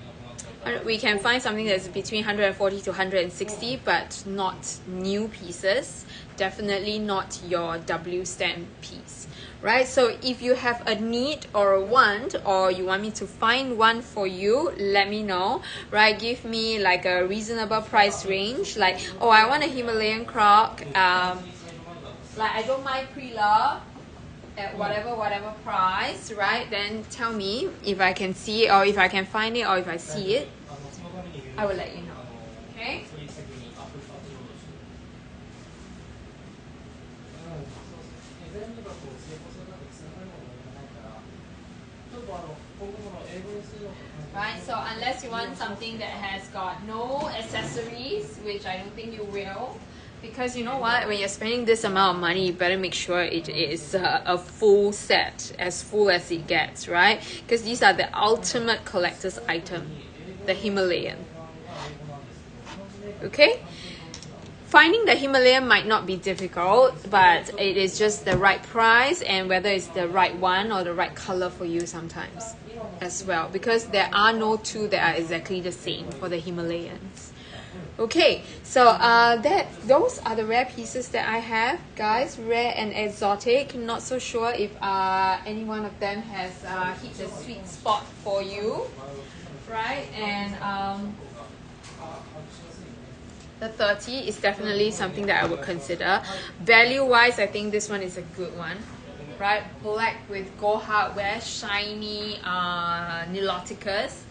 S1: We can find something that's between 140 to 160, but not new pieces. Definitely not your W stem piece, right? So if you have a need or a want, or you want me to find one for you, let me know, right? Give me like a reasonable price range, like, oh, I want a Himalayan croc, like I don't mind pre-love at whatever price, right? Then tell me if I can see it, or if I can find it, or if I see it, I will let you know. Okay? Right, so unless you want something that has got no accessories, which I don't think you will, because you know what, when you're spending this amount of money, you better make sure it is a full set, as full as it gets, right? Because these are the ultimate collector's item, the Himalayan. Okay? Finding the Himalayan might not be difficult, but it is just the right price and whether it's the right one or the right color for you sometimes as well, because there are no two that are exactly the same for the Himalayans. Okay, so those are the rare pieces that I have, guys. Rare and exotic. Not so sure if any one of them has hit the sweet spot for you, right? And the 30 is definitely something that I would consider. Value-wise, I think this one is a good one, right? Black with gold hardware, shiny Niloticus.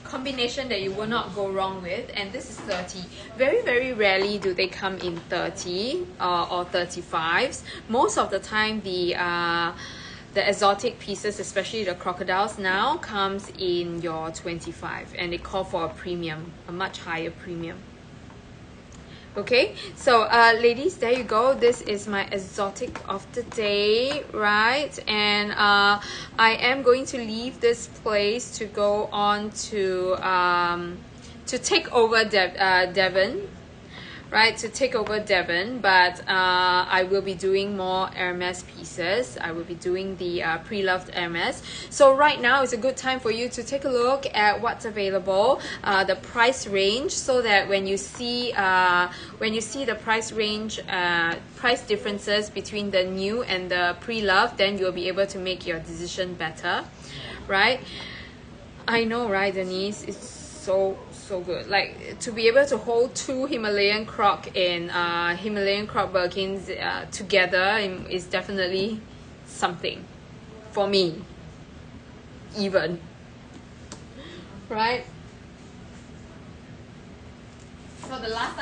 S1: Combination that you will not go wrong with, and this is 30. Very, very rarely do they come in 30 or 35s. Most of the time, the exotic pieces, especially the crocodiles now, comes in your 25, and they call for a premium, a much higher premium. Okay, so ladies, there you go. This is my exotic of the day, right? And I am going to leave this place to go on to take over Devon, right? To take over Devon, but I will be doing more Hermes pieces. I will be doing the pre-loved Hermes. So right now is a good time for you to take a look at what's available, the price range, so that when you see the price range, price differences between the new and the pre-loved, then you'll be able to make your decision better, right? I know, right, Denise? It's so good. Like, to be able to hold two Himalayan croc in Himalayan croc Birkins together is definitely something for me, even, right? So the last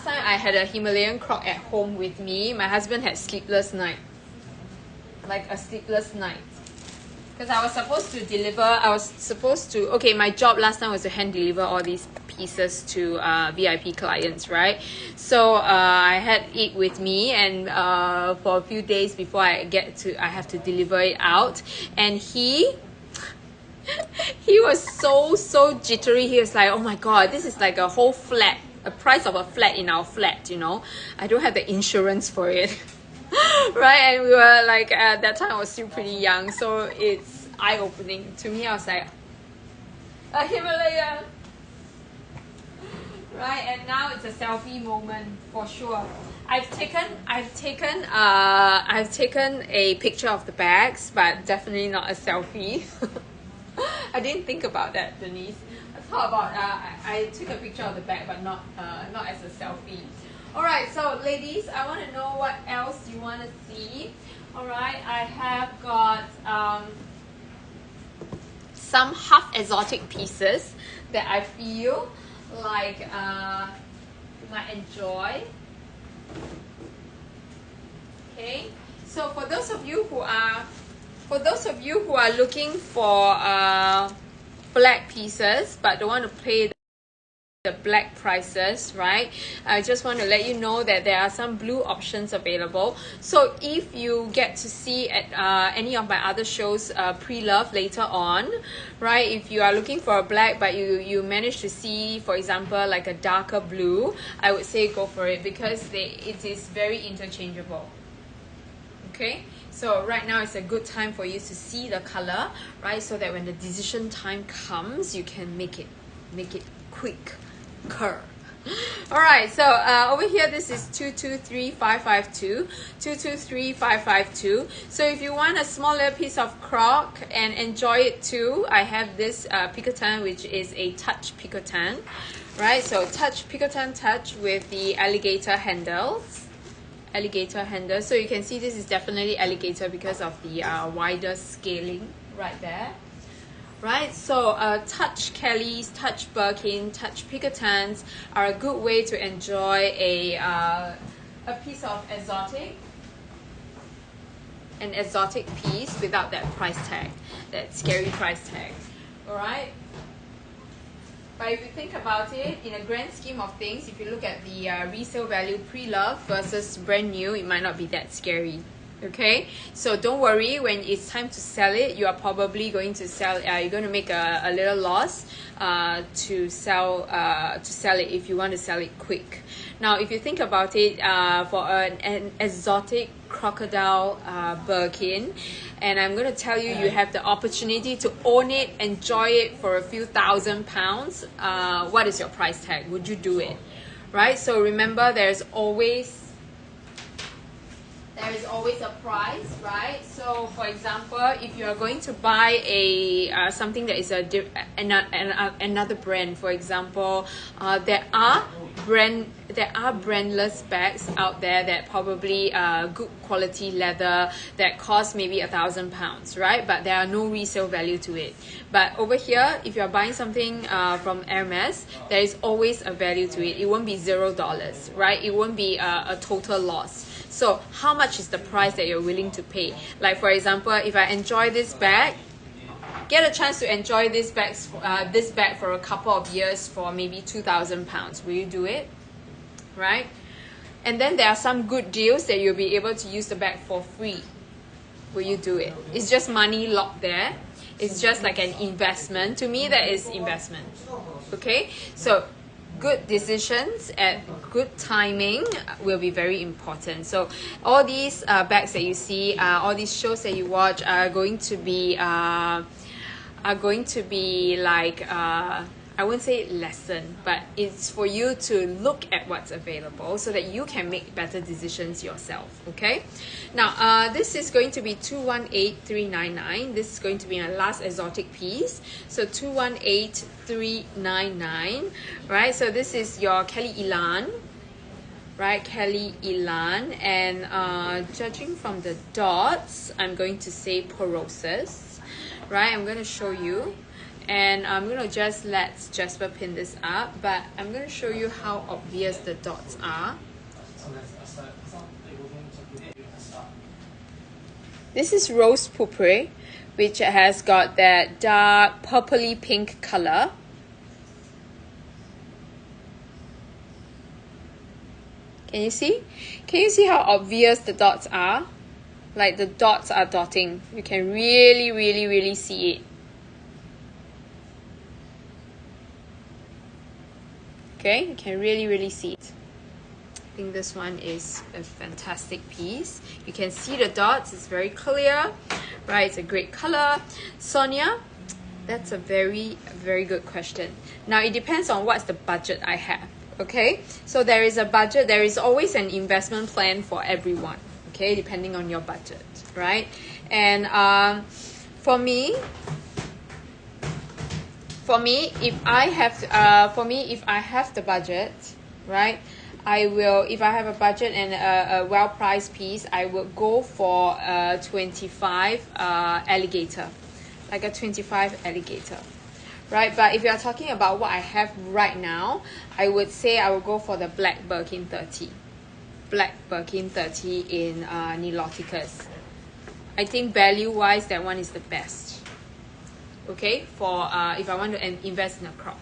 S1: time I had a Himalayan croc at home with me, my husband had sleepless night. Like a sleepless night. Because I was supposed to deliver, okay, my job last time was to hand deliver all these pieces to VIP clients, right? So I had it with me, and for a few days before I have to deliver it out, and he was so jittery. He was like, oh my god, this is like a whole flat, a price of a flat in our flat, you know. I don't have the insurance for it. Right? And we were like, at that time I was still pretty young, so it's eye-opening to me. I was like, a Himalaya, right? And now it's a selfie moment for sure. I've taken a picture of the bags, but definitely not a selfie. I didn't think about that, Denise. I thought about I took a picture of the bag, but not as a selfie. Alright, so ladies, I want to know what else you want to see. Alright, I have got some half exotic pieces that I feel like you might enjoy. Okay, so for those of you who are looking for black pieces but don't want to pay the black prices, right? I just want to let you know that there are some blue options available. So if you get to see at any of my other shows pre-love later on, right, if you are looking for a black but you manage to see, for example, like a darker blue, I would say go for it, because it is very interchangeable. Okay, so right now it's a good time for you to see the color, right, so that when the decision time comes, you can make it quick. Alright, so over here this is 223552, 223552. So if you want a small little piece of croc and enjoy it too, I have this picotan, which is a touch picotan, right? So touch picotan touch with the alligator handles. So you can see this is definitely alligator because of the wider scaling right there. Right, so touch Kellys, touch Birkin, touch Picotans are a good way to enjoy a piece of an exotic piece without that price tag, that scary price tag. All right. But if you think about it, in a grand scheme of things, if you look at the resale value pre-love versus brand new, it might not be that scary. Okay, so don't worry, when it's time to sell it, you are probably going to sell, you're going to make a little loss to sell it if you want to sell it quick. Now if you think about it, for an exotic crocodile Birkin, and I'm going to tell you, you have the opportunity to own it, enjoy it for a few £1,000s, what is your price tag? Would you do it? Right, so remember, there's always a price, right? So for example, if you are going to buy a something that is another brand, for example, there are brandless bags out there that probably good quality leather that cost maybe £1,000, right? But there are no resale value to it. But over here, if you are buying something from Hermes, there is always a value to it. It won't be $0, right? It won't be a total loss. So how much is the price that you're willing to pay? Like for example, if I enjoy this bag, get a chance to enjoy this bag for a couple of years for maybe £2,000. Will you do it? Right? And then there are some good deals that you'll be able to use the bag for free. Will you do it? It's just money locked there. It's just like an investment. To me, that is investment. Okay? So good decisions at good timing will be very important. So all these bags that you see, all these shows that you watch are going to be like I wouldn't say lesson, but it's for you to look at what's available so that you can make better decisions yourself. Okay, now this is going to be 218399. This is going to be my last exotic piece. So 218399, right? So this is your Kelly Elan, right? Kelly Elan, and judging from the dots, I'm going to say porosus, right? I'm going to show you. And I'm going to just let Jasper pin this up, but I'm going to show you how obvious the dots are. This is Rose Pourpre, which has got that dark purpley pink color. Can you see? Can you see how obvious the dots are? Like the dots are dotting. You can really see it. Okay, you can really see it. I think this one is a fantastic piece. You can see the dots, it's very clear, right? It's a great color. Sonia, that's a very good question. Now it depends on what's the budget I have, okay? So there is a budget, there is always an investment plan for everyone, okay? Depending on your budget, right? And for me, if I have the budget, right? I will, if I have a budget and a well-priced piece, I will go for a 25 alligator, like a 25 alligator, right? But if you are talking about what I have right now, I would say I will go for the black Birkin 30. Black Birkin 30 in Niloticus. I think value-wise, that one is the best, okay? For if I want to invest in a croc.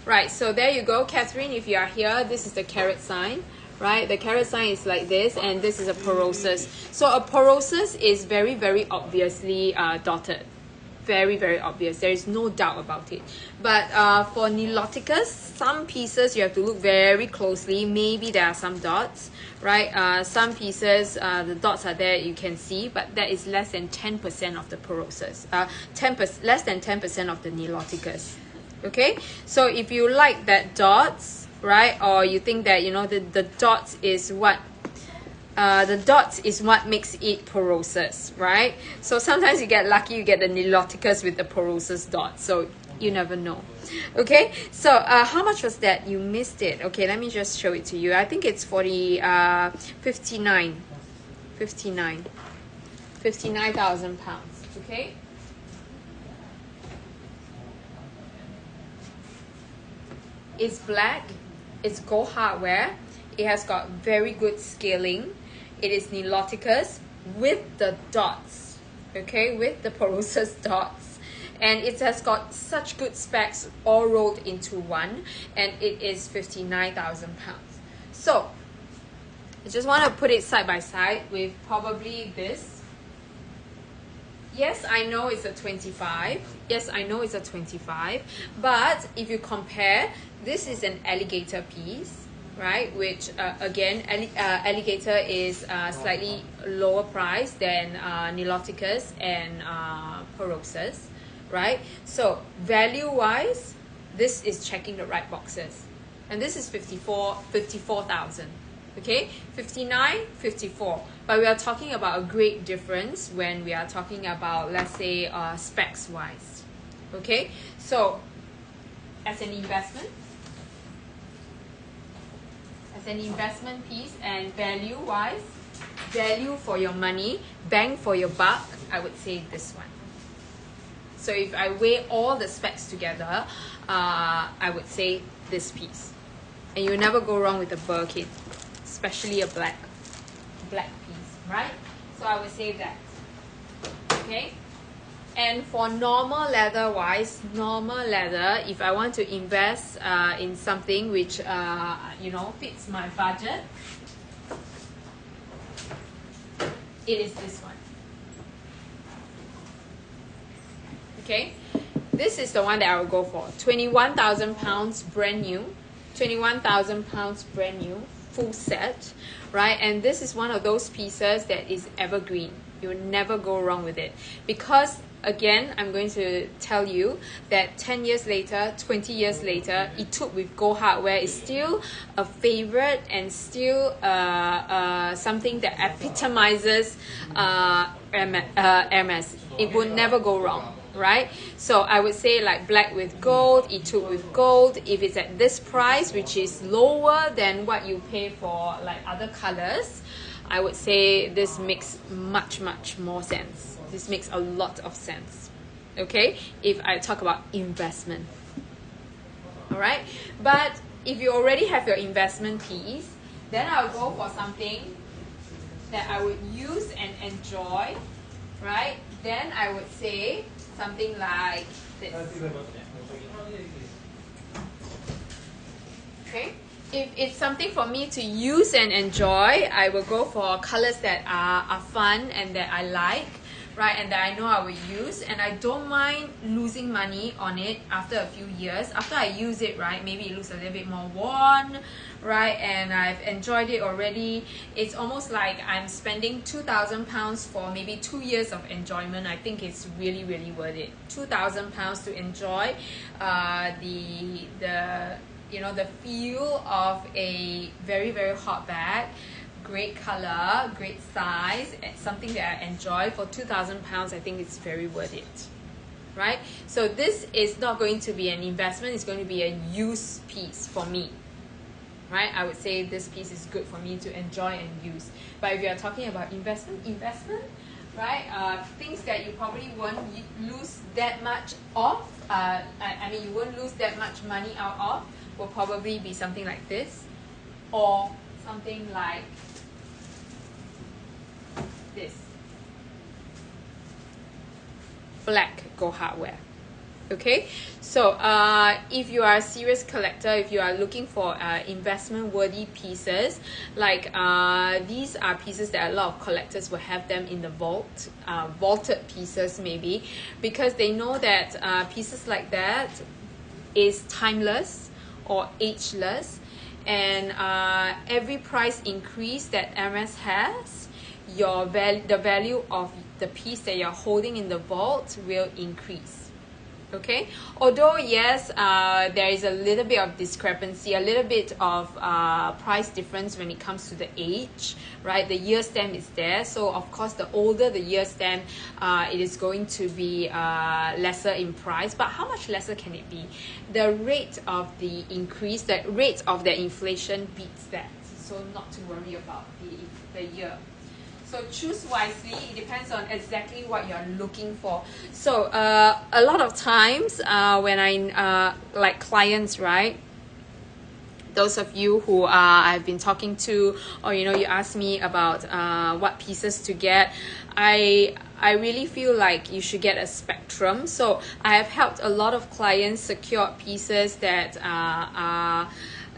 S1: Right, so there you go, Catherine. If you are here, this is the carat sign, right? The carat sign is like this, and this is a porosus. So a porosus is very obviously dotted. Very obvious. There is no doubt about it. But for Niloticus, some pieces you have to look very closely. Maybe there are some dots, right? Some pieces, the dots are there, you can see, but that is less than 10% of the porosus. Less than 10% of the Niloticus. Okay, so if you like that dots, right, or you think that, you know, the dots is what makes it porosus, right? So sometimes you get lucky, you get the Niloticus with the porosus dots, so you never know. Okay, so how much was that? You missed it. Okay, let me just show it to you. I think it's for the 59,000 pounds. Okay. It's black, it's gold hardware, it has got very good scaling, it is Niloticus with the dots, okay, with the porosus dots, and it has got such good specs all rolled into one, and it is 59,000 pounds. So I just want to put it side by side with probably this. Yes, I know it's a 25. Yes, I know it's a 25. But if you compare, this is an alligator piece, right? Which, again, alligator is slightly lower price than Niloticus and porosus, right? So, value-wise, this is checking the right boxes. And this is 54,000. Okay, 59, 54. But we are talking about a great difference when we are talking about, let's say, specs wise. Okay, so as an investment piece and value wise, value for your money, bang for your buck, I would say this one. So if I weigh all the specs together, I would say this piece. And you never go wrong with a Birkin, especially a black piece, right? So I would say that. Okay. And for normal leather wise, if I want to invest in something which you know, fits my budget, it is this one. Okay, this is the one that I will go for. 21,000 pounds brand new. 21,000 pounds brand new, full set, right? And this is one of those pieces that is evergreen. You will never go wrong with it, because again, I'm going to tell you that 10 years later, 20 years later, Etude with gold hardware is still a favorite and still something that epitomizes Hermes. It will never go wrong, right? So I would say like black with gold, Etude with gold. If it's at this price, which is lower than what you pay for like other colors, I would say this makes much more sense. This makes a lot of sense. okay, if I talk about investment. All right, but if you already have your investment piece, then I'll go for something that I would use and enjoy, right? Then I would say something like this. Okay, if it's something for me to use and enjoy, I will go for colors that are fun and that I like, right? And that I know I will use, and I don't mind losing money on it after a few years. After I use it, right, maybe it looks a little bit more worn, right? And I've enjoyed it already. It's almost like I'm spending £2,000 for maybe 2 years of enjoyment. I think it's really, really worth it. £2,000 to enjoy the feel of a very, very hot bag. Great color, great size, something that I enjoy for £2,000. I think it's very worth it, right? So this is not going to be an investment, it's going to be a use piece for me, right? I would say this piece is good for me to enjoy and use. But if you are talking about investment, right? Things that you probably won't lose that much of, I mean you won't lose that much money out of, will probably be something like this, or something like this. Black Go Hardware. Okay, so if you are a serious collector, if you are looking for investment worthy pieces, like these are pieces that a lot of collectors will have them in the vault, vaulted pieces maybe, because they know that pieces like that is timeless or ageless, and every price increase that Hermes has, the value of the piece that you're holding in the vault will increase. Okay, although yes, there is a little bit of discrepancy, a little bit of price difference when it comes to the age, right? The year stamp is there, so of course the older the year stamp, it is going to be lesser in price. But how much lesser can it be? The rate of the increase, the rate of the inflation beats that, so not to worry about the year. So choose wisely. It depends on exactly what you're looking for. So a lot of times when I like clients, right? Those of you who I've been talking to, or you ask me about what pieces to get, I really feel like you should get a spectrum. So I have helped a lot of clients secure pieces that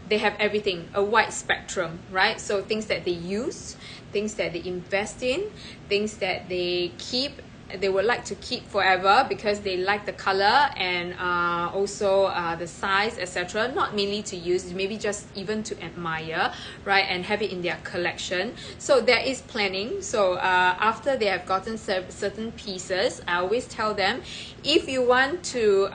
S1: they have everything, a wide spectrum, right? So things that they use, things that they invest in, things that they keep, they would like to keep forever because they like the color and also the size, etc. Not mainly to use, maybe just even to admire, right? And have it in their collection. So there is planning. So after they have gotten certain pieces, I always tell them, if you want to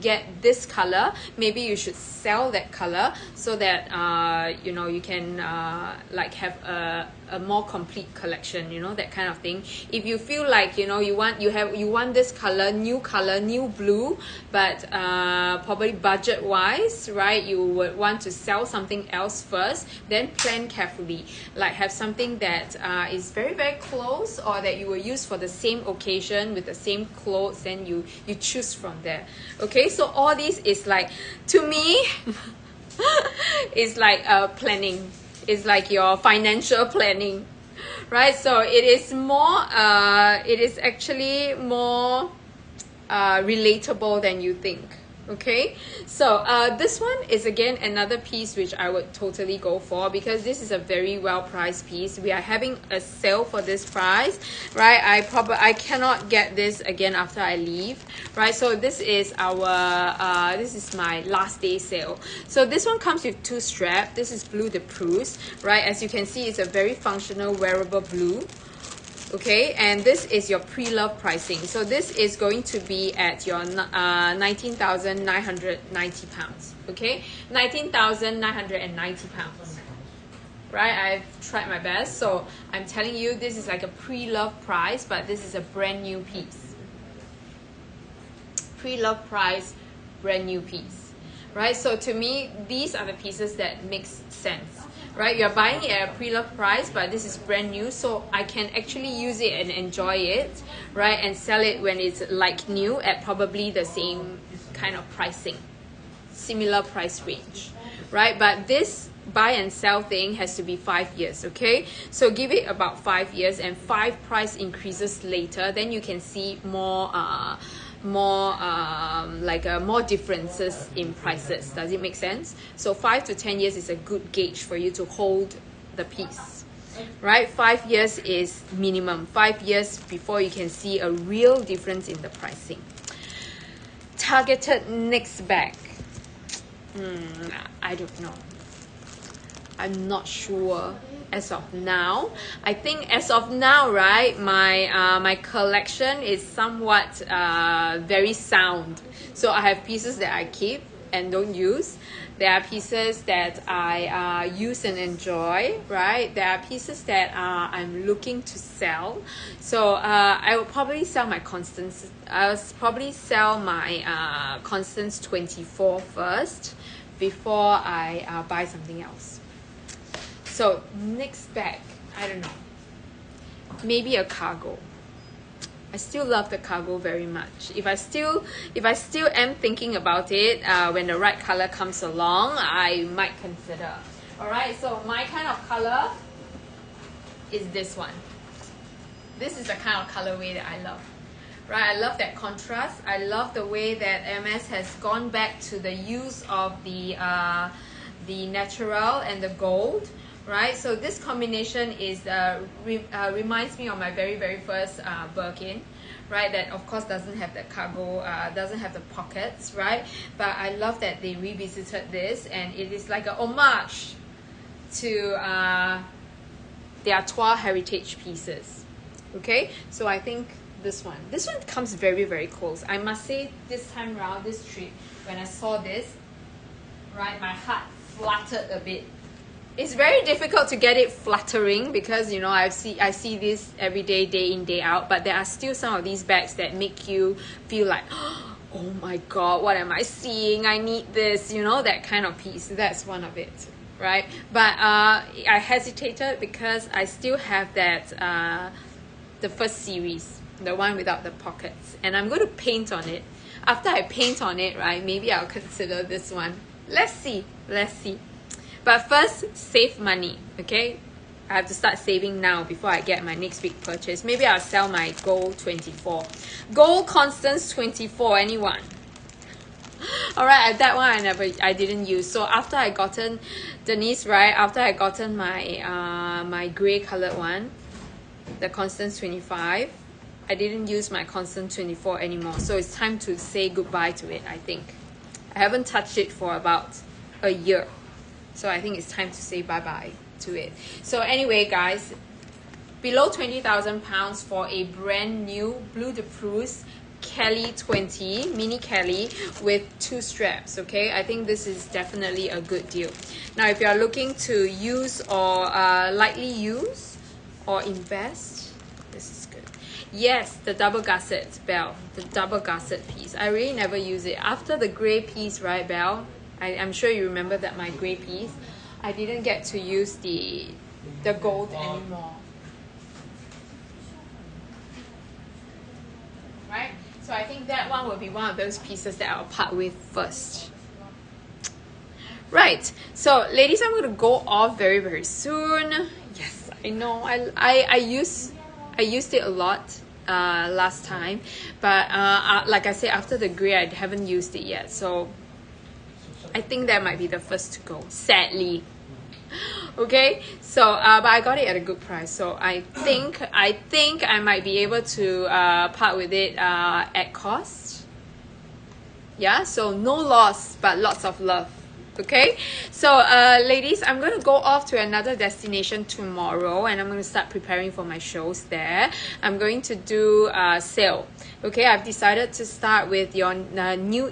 S1: get this color, maybe you should sell that color so that you can like have a more complete collection, that kind of thing. If you feel like you want this color, new blue, but probably budget wise, right, you would want to sell something else first, then plan carefully, like have something that is very, very close, or that you will use for the same occasion with the same clothes, then you choose from there. Okay, so all this is like, to me it's like planning. It's like your financial planning, right? So it is more it is actually more relatable than you think. Okay, so this one is again another piece which I would totally go for, because this is a very well priced piece. We are having a sale for this price, right? I cannot get this again after I leave, right? So this is our this is my last day sale. So this one comes with 2 straps. This is Bleu de Prusse, right? As you can see, it's a very functional wearable blue. Okay, and this is your pre-love pricing. So this is going to be at your £19,990. Okay, £19,990. Right, I've tried my best. So I'm telling you, this is like a pre-love price, but this is a brand new piece. Pre-love price, brand new piece. Right, so to me, these are the pieces that makes sense. right? You're buying it at a pre-loved price, but this is brand new, so I can actually use it and enjoy it, right? And sell it when it's like new at probably the same kind of pricing, similar price range, right? But this buy and sell thing has to be 5 years, okay? So give it about 5 years, and 5 price increases later, then you can see more more differences in prices. Does it make sense? So 5 to 10 years is a good gauge for you to hold the piece, right? 5 years is minimum. 5 years before you can see a real difference in the pricing. Targeted next bag. I don't know. I'm not sure as of now. I think as of now, right, my collection is somewhat very sound. So I have pieces that I keep and don't use. There are pieces that I use and enjoy, right? There are pieces that I'm looking to sell. So I will probably sell my Constance. I'll probably sell my Constance 24 first before I buy something else. So next bag, I don't know, maybe a cargo. I still love the cargo very much. If I still am thinking about it, when the right color comes along, I might consider. All right, so my kind of color is this one. This is the kind of colorway that I love. Right, I love that contrast. I love the way that Hermes has gone back to the use of the natural and the gold. Right, so this combination is reminds me of my very first Birkin, right? That of course doesn't have the cargo, doesn't have the pockets, right? But I love that they revisited this, and it is like a homage to the Artois heritage pieces. Okay, so I think this one comes very close. I must say, this time around, this trip, when I saw this, right, my heart fluttered a bit. It's very difficult to get it fluttering because, you know, I see this every day, day in, day out, but there are still some of these bags that make you feel like, oh my god, what am I seeing? I need this, you know, that kind of piece. That's one of it, right? But I hesitated because I still have that the first series, the one without the pockets, and I'm going to paint on it. After I paint on it, right, maybe I'll consider this one. Let's see. But first, save money, okay? I have to start saving now before I get my next big purchase. Maybe I'll sell my Gold 24. Gold Constance 24, anyone? Alright, that one I didn't use. So after I gotten, Denise, right? After I gotten my my grey colored one, the Constance 25, I didn't use my Constance 24 anymore. So it's time to say goodbye to it, I think. I haven't touched it for about a year. So I think it's time to say bye-bye to it. So anyway, guys, below £20,000 for a brand new Bleu de Prusse Kelly 20, mini Kelly with 2 straps, okay? I think this is definitely a good deal. Now, if you are looking to use or lightly use or invest, this is good. Yes, the double gusset, Belle, the double gusset piece. I really never use it. After the grey piece, right, Belle? I'm sure you remember that my grey piece, I didn't get to use the gold anymore. Right? So I think that one will be one of those pieces that I'll part with first. Right. So ladies, I'm going to go off very soon. Yes, I know. I used it a lot last time, but like I said, after the grey, I haven't used it yet. So I think that might be the first to go, sadly. Okay, so but I got it at a good price, so I think I might be able to part with it at cost. Yeah, so no loss, but lots of love. Okay, so ladies, I'm going to go off to another destination tomorrow, and I'm going to start preparing for my shows there. I'm going to do sale. Okay, I've decided to start with your new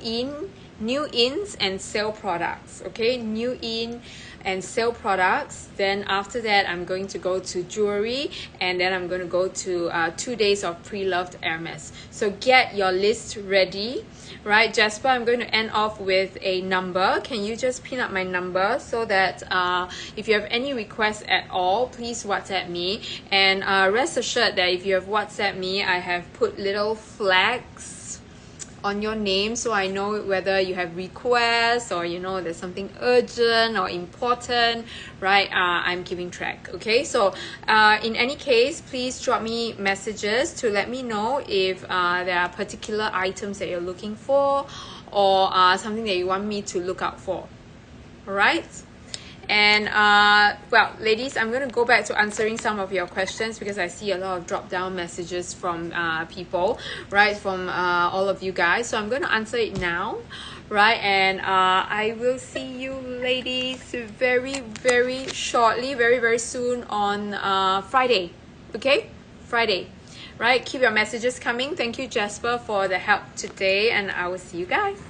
S1: ins and sale products. Okay, new in and sale products. Then after that, I'm going to go to jewelry, and then I'm going to go to 2 days of pre-loved Hermes. So get your list ready, right? Jasper, I'm going to end off with a number. Can you just pin up my number so that if you have any requests at all, please WhatsApp me. And rest assured that if you have WhatsApp me, I have put little flags on your name so I know whether you have requests or you know there's something urgent or important, right? I'm keeping track. Okay, so in any case, please drop me messages to let me know if there are particular items that you're looking for or something that you want me to look out for. All right. And well, ladies, I'm going to go back to answering some of your questions because I see a lot of drop down messages from people, right, from all of you guys. So I'm going to answer it now, right? And I will see you ladies very, very shortly, very, very soon on Friday. Okay, Friday, right? Keep your messages coming. Thank you, Jasper, for the help today, and I will see you guys.